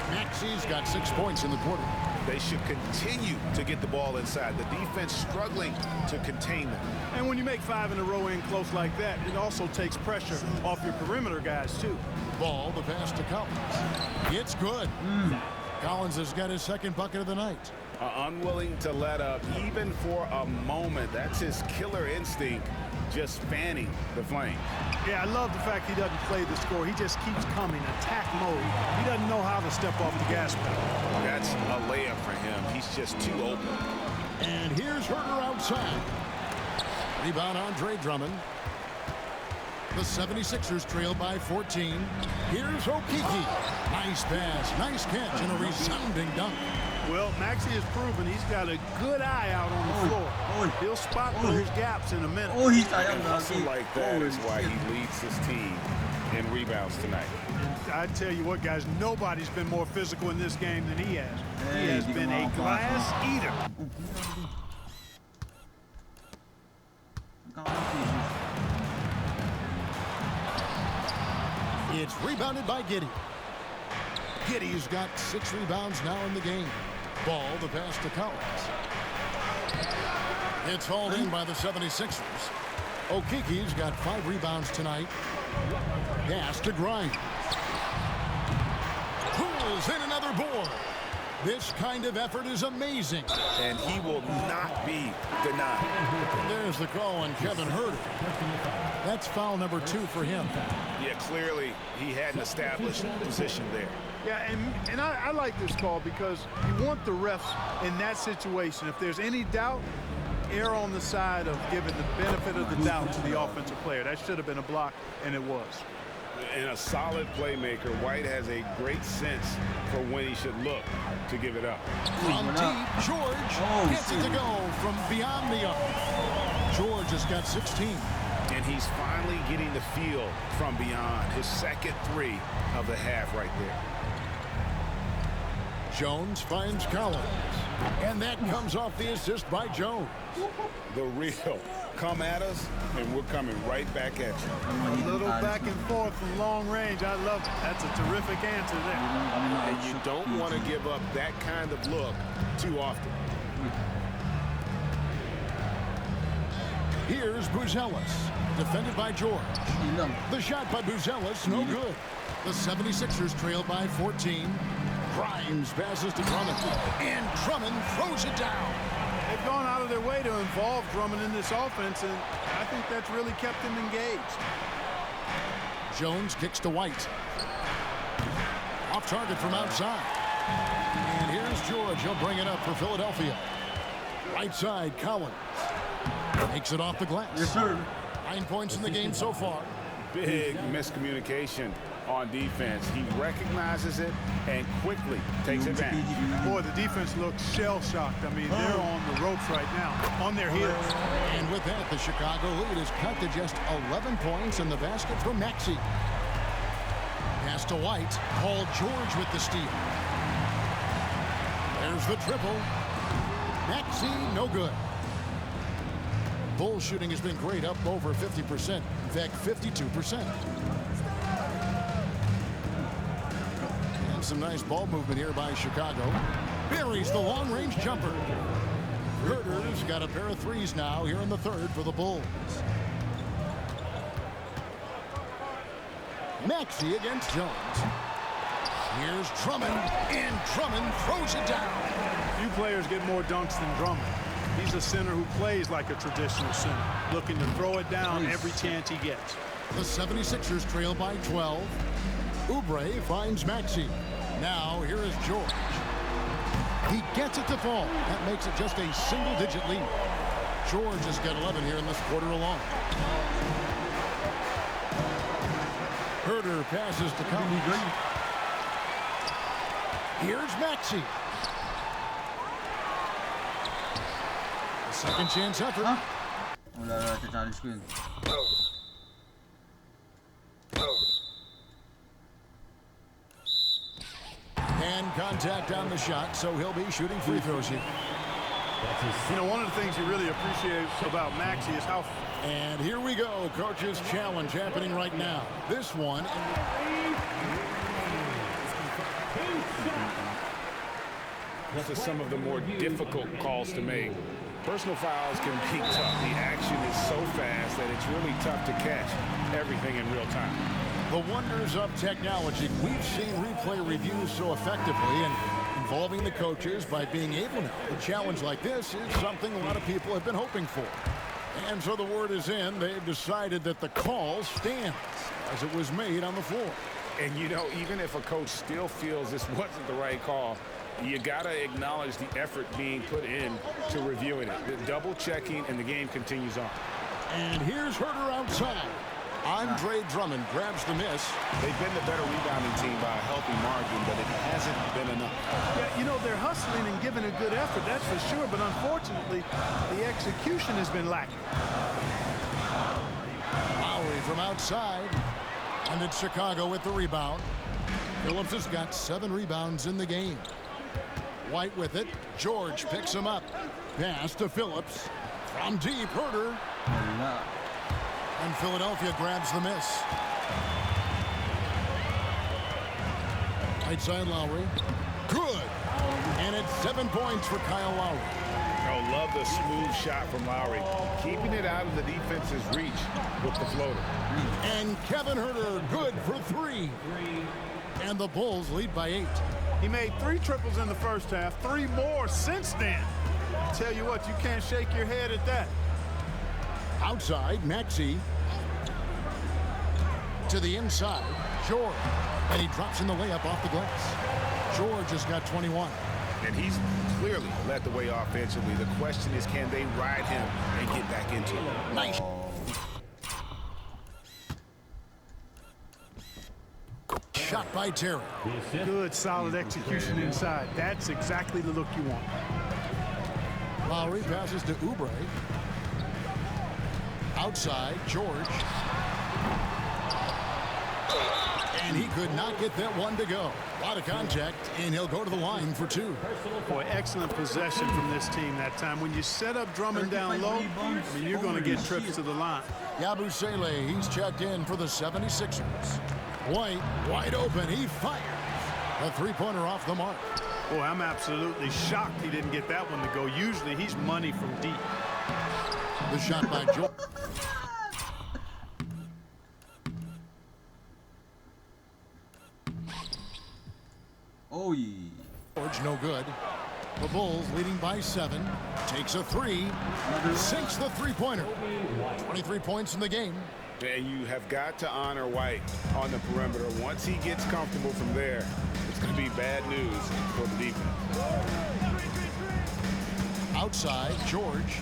Maxey's got 6 points in the quarter. They should continue to get the ball inside. The defense struggling to contain them. And when you make 5 in a row in close like that, it also takes pressure off your perimeter guys, too. Ball, the pass to Collins. It's good. Collins has got his 2nd bucket of the night. Unwilling to let up even for a moment. That's his killer instinct, just fanning the flame. Yeah, I love the fact he doesn't play the score. He just keeps coming, attack mode. He doesn't know how to step off the gas pedal. That's a layup for him. He's just too open. And here's Herter outside. Rebound Andre Drummond. The 76ers trail by 14. Here's Okeke. Nice pass, nice catch, and a resounding dunk. Well, Maxey has proven he's got a good eye out on the floor. He'll spot those gaps in a minute. And hustle like that is why he leads his team in rebounds tonight. And I tell you what, guys, nobody's been more physical in this game than he has. He has been a glass eater. It's rebounded by Giddey. Giddey's got 6 rebounds now in the game. Ball, the pass to Collins. It's hauled in by the 76ers. Okeke's got 5 rebounds tonight. Pass to Grimes. Pulls in another board. This kind of effort is amazing. And he will not be denied. There's the call on Kevin Herter. That's foul number 2 for him. Yeah, clearly he had an established position there. Yeah, and I like this call because you want the refs in that situation. If there's any doubt, err on the side of giving the benefit of the doubt to the offensive player. That should have been a block, and it was. And a solid playmaker, White has a great sense for when he should look to give it up. From deep, George gets it to go from beyond the arc. George has got 16. And he's finally getting the feel from beyond. His 2nd 3 of the half right there. Jones finds Collins. And that comes off the assist by Jones. The real. Come at us, and we're coming right back at you. A little back and forth from long range. I love it. That's a terrific answer there. And you don't want to give up that kind of look too often. Here's Buzelis, defended by George. The shot by Buzelis, no good. The 76ers trail by 14. Grimes passes to Drummond, and Drummond throws it down. They've gone out of their way to involve Drummond in this offense, and I think that's really kept him engaged. Jones kicks to White. Off target from outside. And here's George. He'll bring it up for Philadelphia. Right side, Collins. Takes it off the glass. Yes, sir. 9 points in the game so far. Big miscommunication on defense. He recognizes it and quickly takes advantage. Boy, the defense looks shell-shocked. I mean, they're on the ropes right now, on their heels. And with that, the Chicago lead is cut to just 11 points in the basket from Maxey. Pass to White. Paul George with the steal. There's the triple. Maxey, no good. Bull shooting has been great, up over 50%. In fact, 52%. And some nice ball movement here by Chicago. Buries the long-range jumper. Herder's got a pair of threes now here in the third for the Bulls. Maxey against Jones. Here's Drummond, and Drummond throws it down. Few players get more dunks than Drummond. He's a center who plays like a traditional center, looking to throw it down every chance he gets. The 76ers trail by 12. Oubre finds Maxey. Now here is George. He gets it to fall. That makes it just a single-digit lead. George has got 11 here in this quarter alone. Herder passes to Collins. Here's Maxey. A second chance effort. Udah 40 screen. And contact on the shot, so he'll be shooting free throws here. You know, one of the things you really appreciate about Maxey is how... And here we go, coach's challenge happening right now. This one... This is some of the more difficult calls to make. Personal fouls can be tough. The action is so fast that it's really tough to catch everything in real time. The wonders of technology. We've seen replay reviews so effectively and involving the coaches by being able now. A challenge like this is something a lot of people have been hoping for. And so the word is in. They've decided that the call stands as it was made on the floor. And, you know, even if a coach still feels this wasn't the right call, you got to acknowledge the effort being put in to reviewing it. The double checking, and the game continues on. And here's Herder outside. Andre Drummond grabs the miss. They've been the better rebounding team by a healthy margin, but it hasn't been enough. Yeah, you know, they're hustling and giving a good effort, that's for sure, but unfortunately, the execution has been lacking. Lowry from outside. And it's Chicago with the rebound. Phillips has got 7 rebounds in the game. White with it. George picks him up. Pass to Phillips. From deep, Herder. And Philadelphia grabs the miss. Right side Lowry. Good. And it's 7 points for Kyle Lowry. Oh, love the smooth shot from Lowry. Keeping it out of the defense's reach with the floater. And Kevin Herder good for 3. And the Bulls lead by 8. He made 3 triples in the first half, 3 more since then. I tell you what, you can't shake your head at that. Outside, Maxey. To the inside, George. And he drops in the layup off the glass. George has got 21. And he's clearly led the way offensively. The question is, can they ride him and get back into it? Nice. Shot by Terry. Good, solid execution inside. That's exactly the look you want. Lowry passes to Oubre. Outside, George. And he could not get that one to go. A lot of contact, and he'll go to the line for 2. Boy, excellent possession from this team that time. When you set up Drummond down low, you're going to get trips to the line. Yabusele, he's checked in for the 76ers. White, wide open, he fires. A 3-pointer off the mark. Boy, I'm absolutely shocked he didn't get that one to go. Usually he's money from deep. The shot by George. Oh, yeah. George, no good. The Bulls leading by 7. Takes a 3. Sinks the 3-pointer. 23 points in the game. And you have got to honor White on the perimeter. Once he gets comfortable from there, it's going to be bad news for the defense. Outside, George.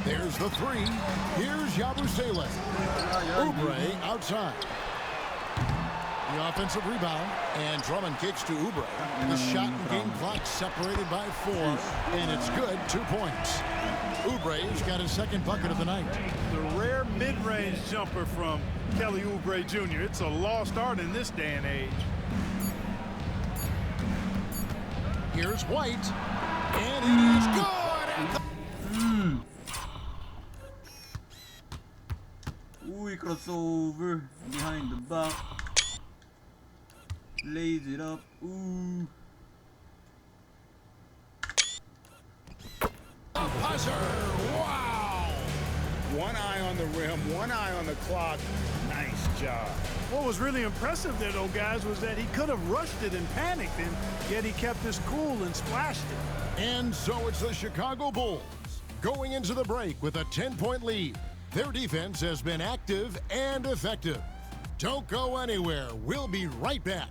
There's the 3. Here's Yabusele. Oubre outside. The offensive rebound, and Drummond kicks to Oubre. The shot and game clock separated by 4, and it's good, 2 points. Oubre's got his second bucket of the night. The rare mid-range jumper from Kelly Oubre Jr. It's a lost art in this day and age. Here's White, and it is good. Ooh, crossover behind the back. Lays it up. Ooh. A buzzer! Wow! One eye on the rim, one eye on the clock. Nice job. What was really impressive there, though, guys, was that he could have rushed it and panicked, and yet he kept his cool and splashed it. And so it's the Chicago Bulls going into the break with a 10-point lead. Their defense has been active and effective. Don't go anywhere. We'll be right back.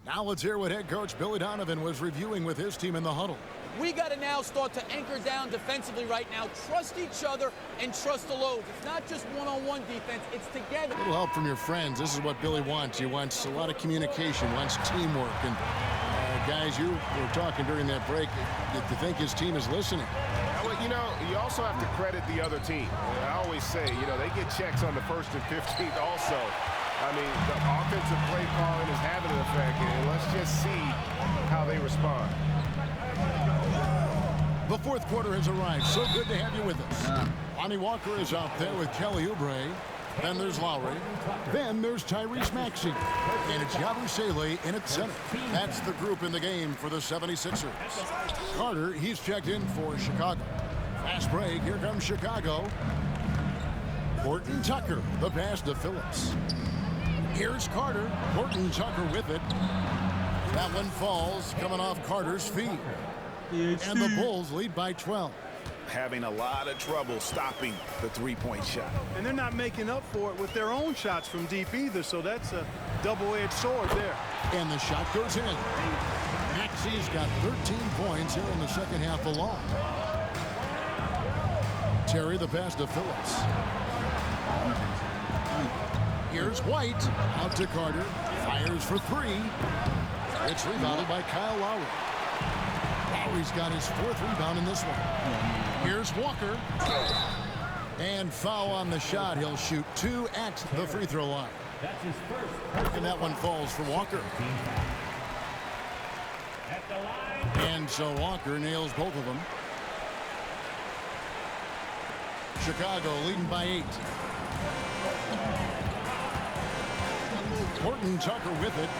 Now let's hear what head coach Billy Donovan was reviewing with his team in the huddle. We got to now start to anchor down defensively right now. Trust each other and trust the loads. It's not just one-on-one defense, it's together. A little help from your friends. This is what Billy wants. He wants a lot of communication, wants teamwork. And guys, you were talking during that break to think his team is listening. Well, you know, you also have to credit the other team. I always say, you know, they get checks on the 1st and 15th also. I mean, the offensive play calling is having an effect, and let's just see how they respond. The fourth quarter has arrived. So good to have you with us. Lonnie Walker is out there with Kelly Oubre. Then there's Lowry. Then there's Tyrese Maxey. And it's Yabusele in at center. That's the group in the game for the 76ers. Carter, he's checked in for Chicago. Fast break. Here comes Chicago. Horton Tucker, the pass to Phillips. Here's Carter. Horton Tucker with it. That one falls, coming off Carter's feet. And the Bulls lead by 12. Having a lot of trouble stopping the three-point shot. And they're not making up for it with their own shots from deep either, so that's a double-edged sword there. And the shot goes in. Maxey's got 13 points here in the second half alone. Terry, the pass to Phillips. Here's White, out to Carter, fires for three. It's rebounded by Kyle Lowry. Lowry's got his 4th rebound in this one. Here's Walker. And foul on the shot. He'll shoot 2 at the free throw line. And that one falls for Walker. And so Walker nails both of them. Chicago leading by 8. Horton Tucker with it.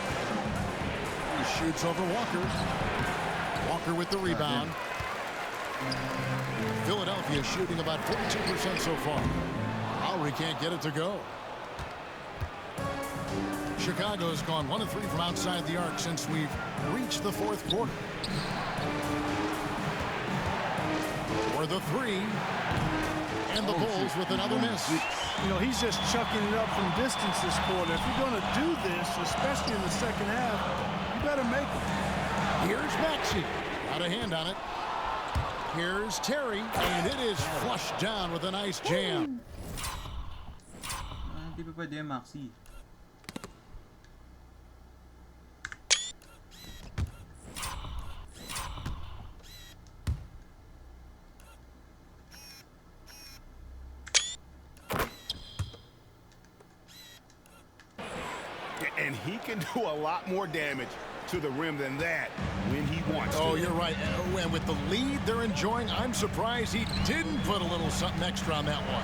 He shoots over Walker. Walker with the rebound. Philadelphia shooting about 42% so far. Lowry can't get it to go. Chicago's gone 1 of 3 from outside the arc since we've reached the 4th quarter. For the 3. And the Bulls with another miss. You know, he's just chucking it up from distance this quarter. If you're going to do this, especially in the second half, you better make it. Here's Maxey. Got a hand on it. Here's Terry, and it is flushed down with a nice jam. Hindi pa pwede yung Maxey. And he can do a lot more damage to the rim than that when he wants to. Oh, you're right. And with the lead they're enjoying, I'm surprised he didn't put a little something extra on that one.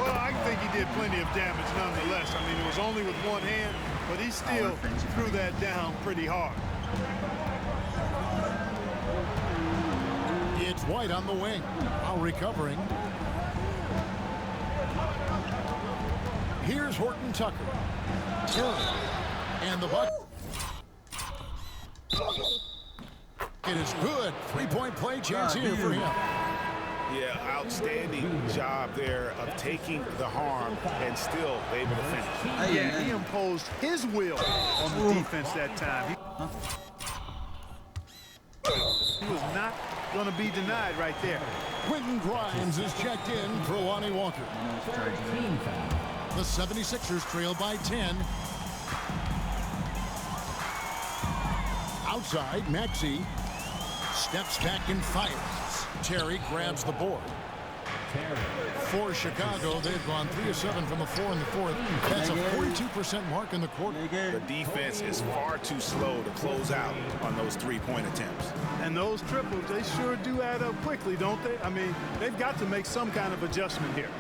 Well, I think he did plenty of damage nonetheless. I mean, it was only with one hand, but he still threw that down pretty hard. It's White on the wing. Now recovering. Here's Horton Tucker. And the buck. It is good. 3-point play chance here for him. Yeah, outstanding job there of taking the harm and still able to finish. Yeah, he imposed his will on the defense that time. He was not going to be denied right there. Quentin Grimes is checked in for Lonnie Walker. The 76ers trail by 10. Outside, Maxey steps back and fires. Terry grabs the board. For Chicago, they've gone 3 of 7 from the floor in the fourth. That's a 42% mark in the quarter. The defense is far too slow to close out on those three-point attempts. And those triples, they sure do add up quickly, don't they? I mean, they've got to make some kind of adjustment here.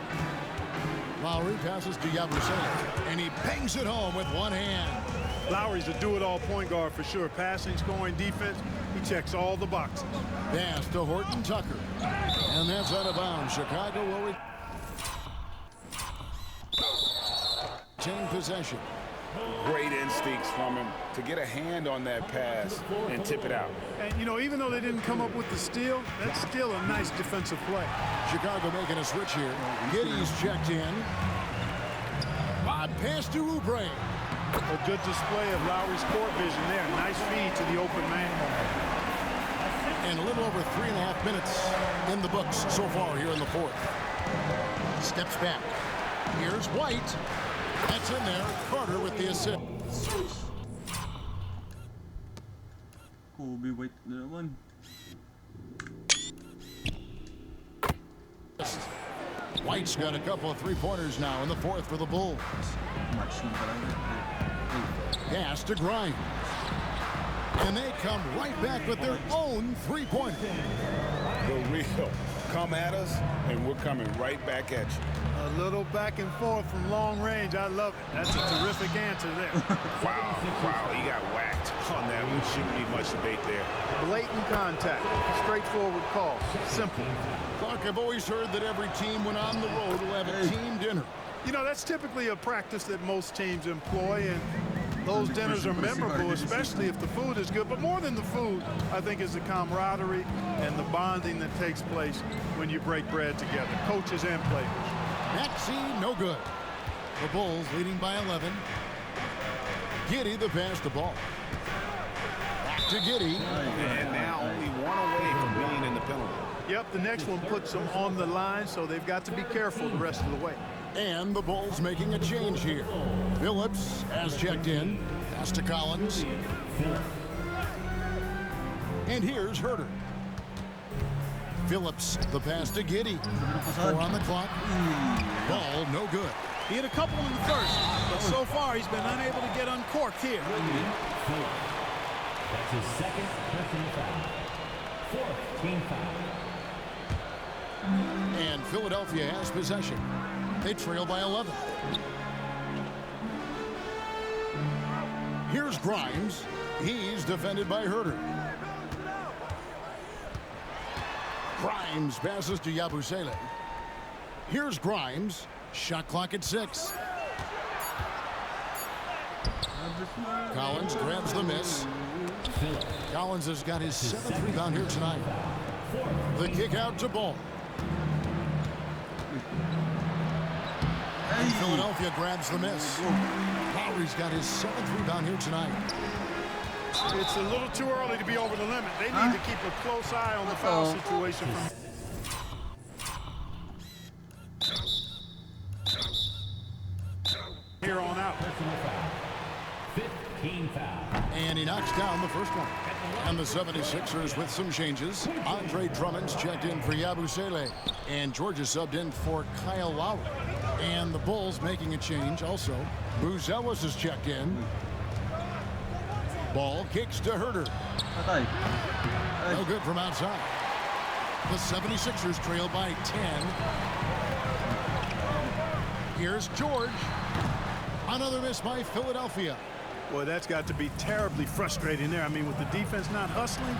Lowry passes to Yabusele, and he bangs it home with one hand. Lowry's a do-it-all point guard for sure. Passing, scoring, defense, he checks all the boxes. Pass to Horton Tucker, and that's out of bounds. Chicago will retain possession. Great instincts from him to get a hand on that pass and tip it out. And, you know, even though they didn't come up with the steal, that's still a nice defensive play. Chicago making a switch here. Giddey's checked in. Lob pass to Oubre. A good display of Lowry's court vision there. Nice feed to the open man. And a little over 3.5 minutes in the books so far here in the fourth. Steps back. Here's White. That's in there. Carter with the assist. Kobe White na naman. White's got a couple of three-pointers now in the fourth for the Bulls. Pass to Grimes. And they come right back with their own three-pointer. The real. Come at us, and we're coming right back at you. A little back and forth from long range. I love it. That's a terrific answer there. Wow, he got whacked on that one. Shouldn't be much debate there. Blatant contact. Straightforward call. Simple. Clark, I've always heard that every team when on the road will have a team dinner. You know, that's typically a practice that most teams employ, and those dinners are memorable, especially if the food is good. But more than the food, I think, is the camaraderie and the bonding that takes place when you break bread together, coaches and players. Maxey, no good. The Bulls leading by 11. Giddey the pass to ball. Back to Giddey. And now only one away from being in the penalty. Yep, the next one puts them on the line, so they've got to be careful the rest of the way. And the Bulls making a change here. Phillips has checked in. Pass to Collins. And here's Herter. Phillips, the pass to Giddey. 4 on the clock. Ball, no good. He had a couple in the first, but so far he's been unable to get uncorked here. That's his second personal foul. Fourth team foul. And Philadelphia has possession. They trail by 11. Here's Grimes. He's defended by Herter. Grimes passes to Yabusele. Here's Grimes. Shot clock at 6. Collins grabs the miss. Collins has got his 7th rebound here tonight. The kick out to Ball. And Philadelphia grabs the miss. Lowry's got his 7th rebound here tonight. It's a little too early to be over the limit. They need to keep a close eye on the foul situation. Here on out. 15 foul. And he knocks down the first one. And the 76ers with some changes. Andre Drummond's checked in for Yabusele. And Georgia subbed in for Kyle Lowry. And the Bulls making a change also. Buzelis is checked in. Ball kicks to Herter. No good from outside. The 76ers trail by 10. Here's George. Another miss by Philadelphia. Boy, that's got to be terribly frustrating there. I mean, with the defense not hustling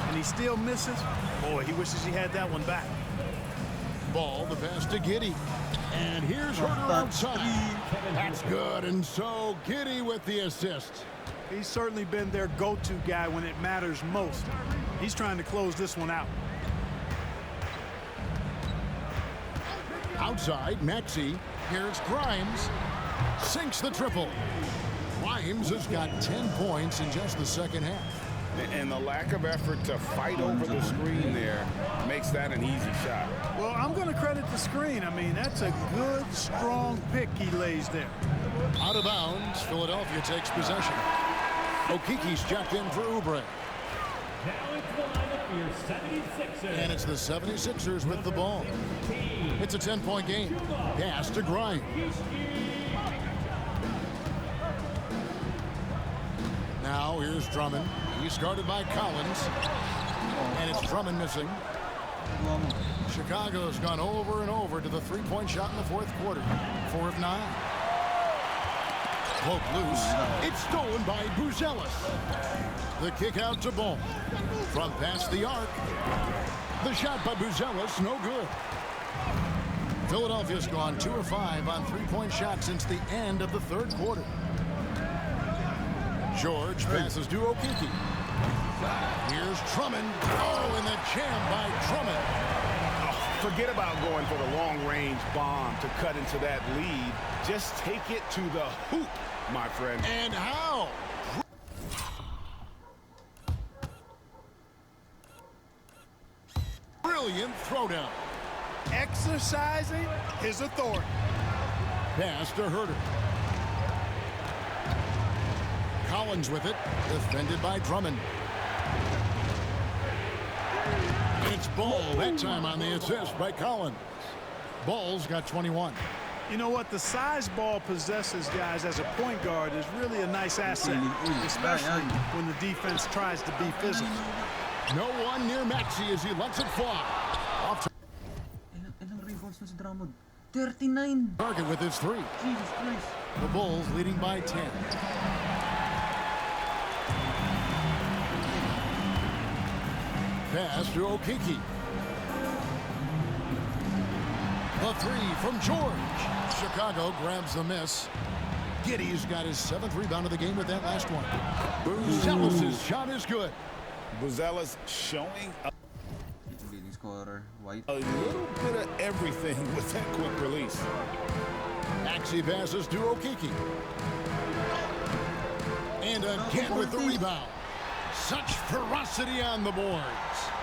and he still misses, boy, he wishes he had that one back. Ball, the pass to Giddey. And here's Herter outside. That's good. And so Giddey with the assist. He's certainly been their go-to guy when it matters most. He's trying to close this one out. Outside, Maxey. Here's Grimes. Sinks the triple. Grimes has got 10 points in just the second half. And the lack of effort to fight over the screen there makes that an easy shot. Well, I'm going to credit the screen. I mean, that's a good, strong pick he lays there. Out of bounds, Philadelphia takes possession. Okiki's checked in for Oubre. Now into the lineup Philadelphia 76ers. And it's the 76ers with the ball. It's a 10-point game. Pass to Grimes. Now here's Drummond. He's guarded by Collins. And it's Drummond missing. Chicago's gone over and over to the three-point shot in the fourth quarter. 4 of 9. Poke loose. It's stolen by Buzelis. The kick out to Ball. From past the arc. The shot by Buzelis, no good. Philadelphia's gone 2 of 5 on three-point shots since the end of the third quarter. George passes to Okeke. Here's Drummond. Oh, and the jam by Drummond. Oh, forget about going for the long-range bomb to cut into that lead. Just take it to the hoop, my friend. And how? Brilliant throwdown. Exercising his authority. Pass to Herter. Collins with it, defended by Drummond. It's Ball, that time on the assist by Collins. Ball's got 21. You know what? The size Ball possesses, guys, as a point guard is really a nice asset, especially when the defense tries to be physical. No one near Maxey as he lets it fly. Off Ilang rebounds na si Drummond? 39! target with his 3. Jesus Christ. The Bulls leading by 10. Pass to Okeke. The 3 from George. Chicago grabs the miss. Giddey's got his 7th rebound of the game with that last one. Buzelis' shot is good. Buzelis showing Leading scorer, White. a little bit of everything with that quick release. Maxey passes to Okeke. And again with the rebound. Such ferocity on the boards.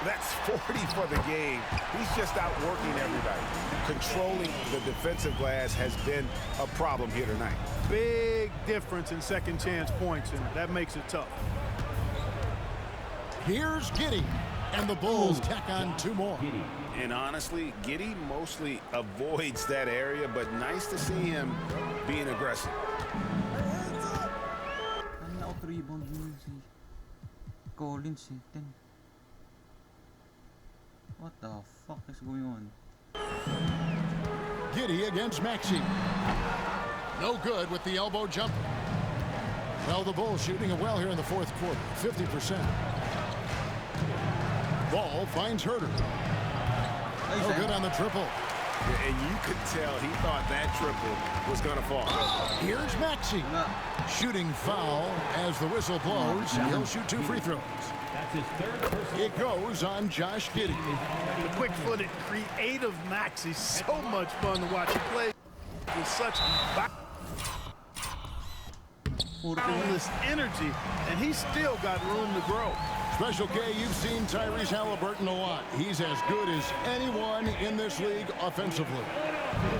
That's 40 for the game. He's just outworking everybody. Controlling the defensive glass has been a problem here tonight. Big difference in second chance points, and that makes it tough. Here's Giddey. And the Bulls tack on 2 more. And honestly, Giddey mostly avoids that area, but nice to see him being aggressive. Kanina out rebound yun si Collins eh. 10. What the fuck is going on? Giddey against Maxey. No good with the elbow jumper. Well, the Bulls shooting it well here in the fourth quarter. 50%. Ball finds Herter. No good on the triple. And you could tell he thought that triple was going to fall. Here's Maxey. Shooting foul as the whistle blows. He'll shoot 2 free throws. That's his 3rd personal. It goes on Josh Giddey. The quick-footed, creative Maxey, so much fun to watch. He plays with such boundless energy, and he's still got room to grow. Special K, you've seen Tyrese Halliburton a lot. He's as good as anyone in this league offensively.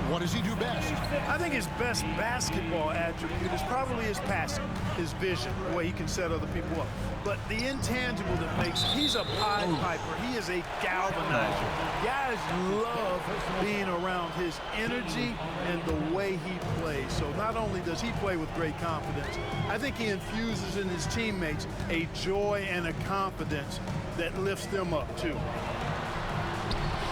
What does he do best? I think his best basketball attribute is probably his passing, his vision, the way he can set other people up. But the intangible that makes him, he's a Pied Piper. He is a galvanizer. Guys love being around his energy and the way he plays. So not only does he play with great confidence, I think he infuses in his teammates a joy and a confidence that lifts them up too.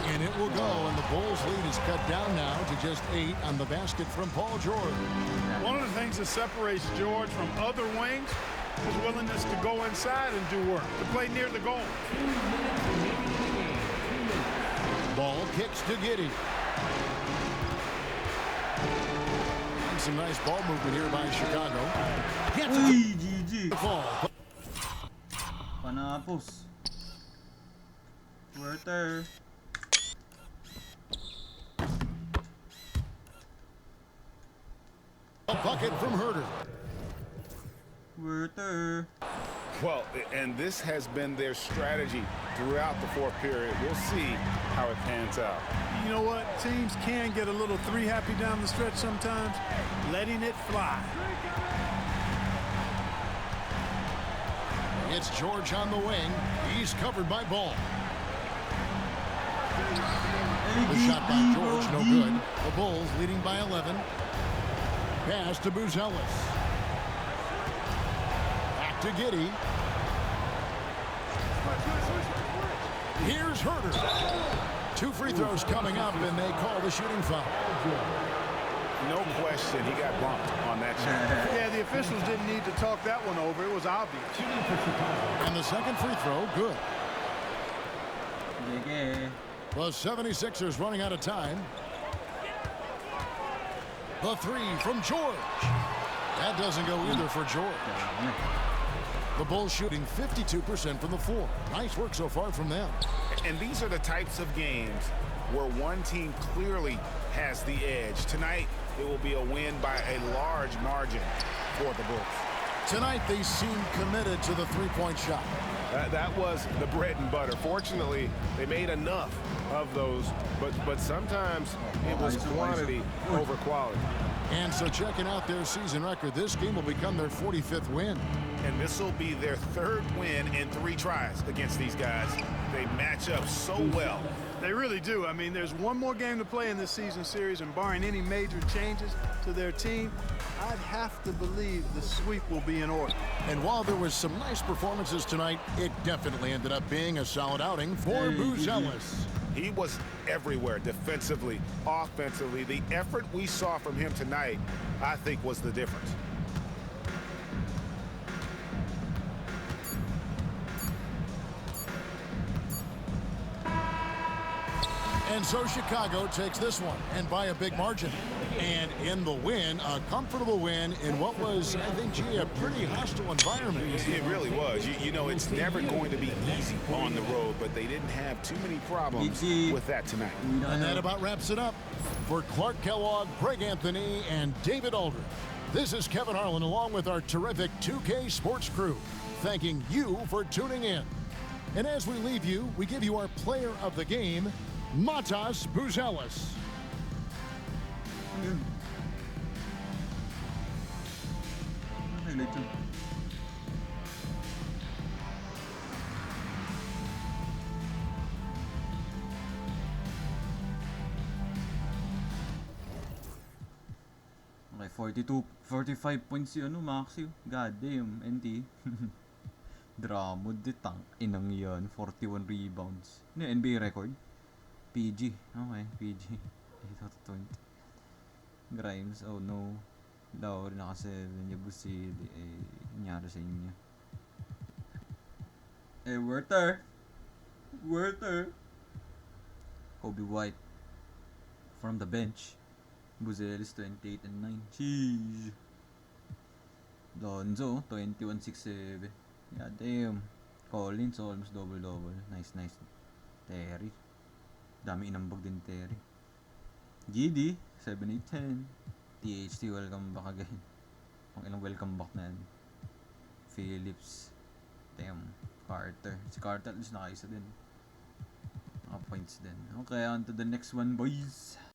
And it will go, and the Bulls lead is cut down now to just 8 on the basket from Paul George. One of the things that separates George from other wings is willingness to go inside and do work, to play near the goal. Ball kicks to Giddey. And some nice ball movement here by Chicago. Gets Uy, GG. the ball. Panapos. Werther. A bucket from Herter. Werther. Well, and this has been their strategy throughout the fourth period. We'll see how it pans out. You know what? Teams can get a little three happy down the stretch sometimes, letting it fly. It's George on the wing. He's covered by Ball. The shot by George, no good. The Bulls leading by 11. Pass to Buzelis. Back to Giddey. Here's Herder. 2 free throws coming up, and they call the shooting foul. No question, he got bumped on that shot. Yeah, the officials didn't need to talk that one over. It was obvious. And the second free throw, good. Yeah. The 76ers running out of time. The 3 from George. That doesn't go either for George. The Bulls shooting 52% from the floor. Nice work so far from them. And these are the types of games where one team clearly has the edge. Tonight, it will be a win by a large margin for the Bulls. Tonight, they seem committed to the three-point shot. That was the bread and butter. Fortunately, they made enough of those, but sometimes it was quantity over quality. And so checking out their season record, this game will become their 45th win. And this will be their 3rd win in 3 tries against these guys. They match up so well. They really do. I mean, there's one more game to play in this season series, and barring any major changes to their team, I'd have to believe the sweep will be in order. And while there was some nice performances tonight, it definitely ended up being a solid outing for Buzelis. He was everywhere defensively, offensively. The effort we saw from him tonight, I think, was the difference. And so Chicago takes this one, and by a big margin. And in the win, a comfortable win in what was, I think, gee, a pretty hostile environment. It really was. You know, it's never going to be easy on the road, but they didn't have too many problems with that tonight. And that about wraps it up. For Clark Kellogg, Greg Anthony, and David Aldridge, this is Kevin Harlan along with our terrific 2K Sports crew, thanking you for tuning in. And as we leave you, we give you our player of the game, Matas Buzelis. Okay, 45 points si Maxi. God damn, NT. Drama ditang inang yan. 41 rebounds. Ano yung NBA record? PG. Okay, PG. 8 out of 20. Grimes, oh no. Lowry naka 7. Yabusili. Nangyari sa inyo. Werther. Kobe White. From the bench. Buzelis 28 and 9. Jeez. Lonzo 21, 6, 7. God damn. Collins almost double-double. Nice. Terry. Dami inambag din Terry. GD 7, 8, 10. THT welcome back again. Ang ilang welcome back na yan. Phillips. Damn. Carter. Si Carter is nakaisa din. Naka points din. Okay, on to the next one, boys.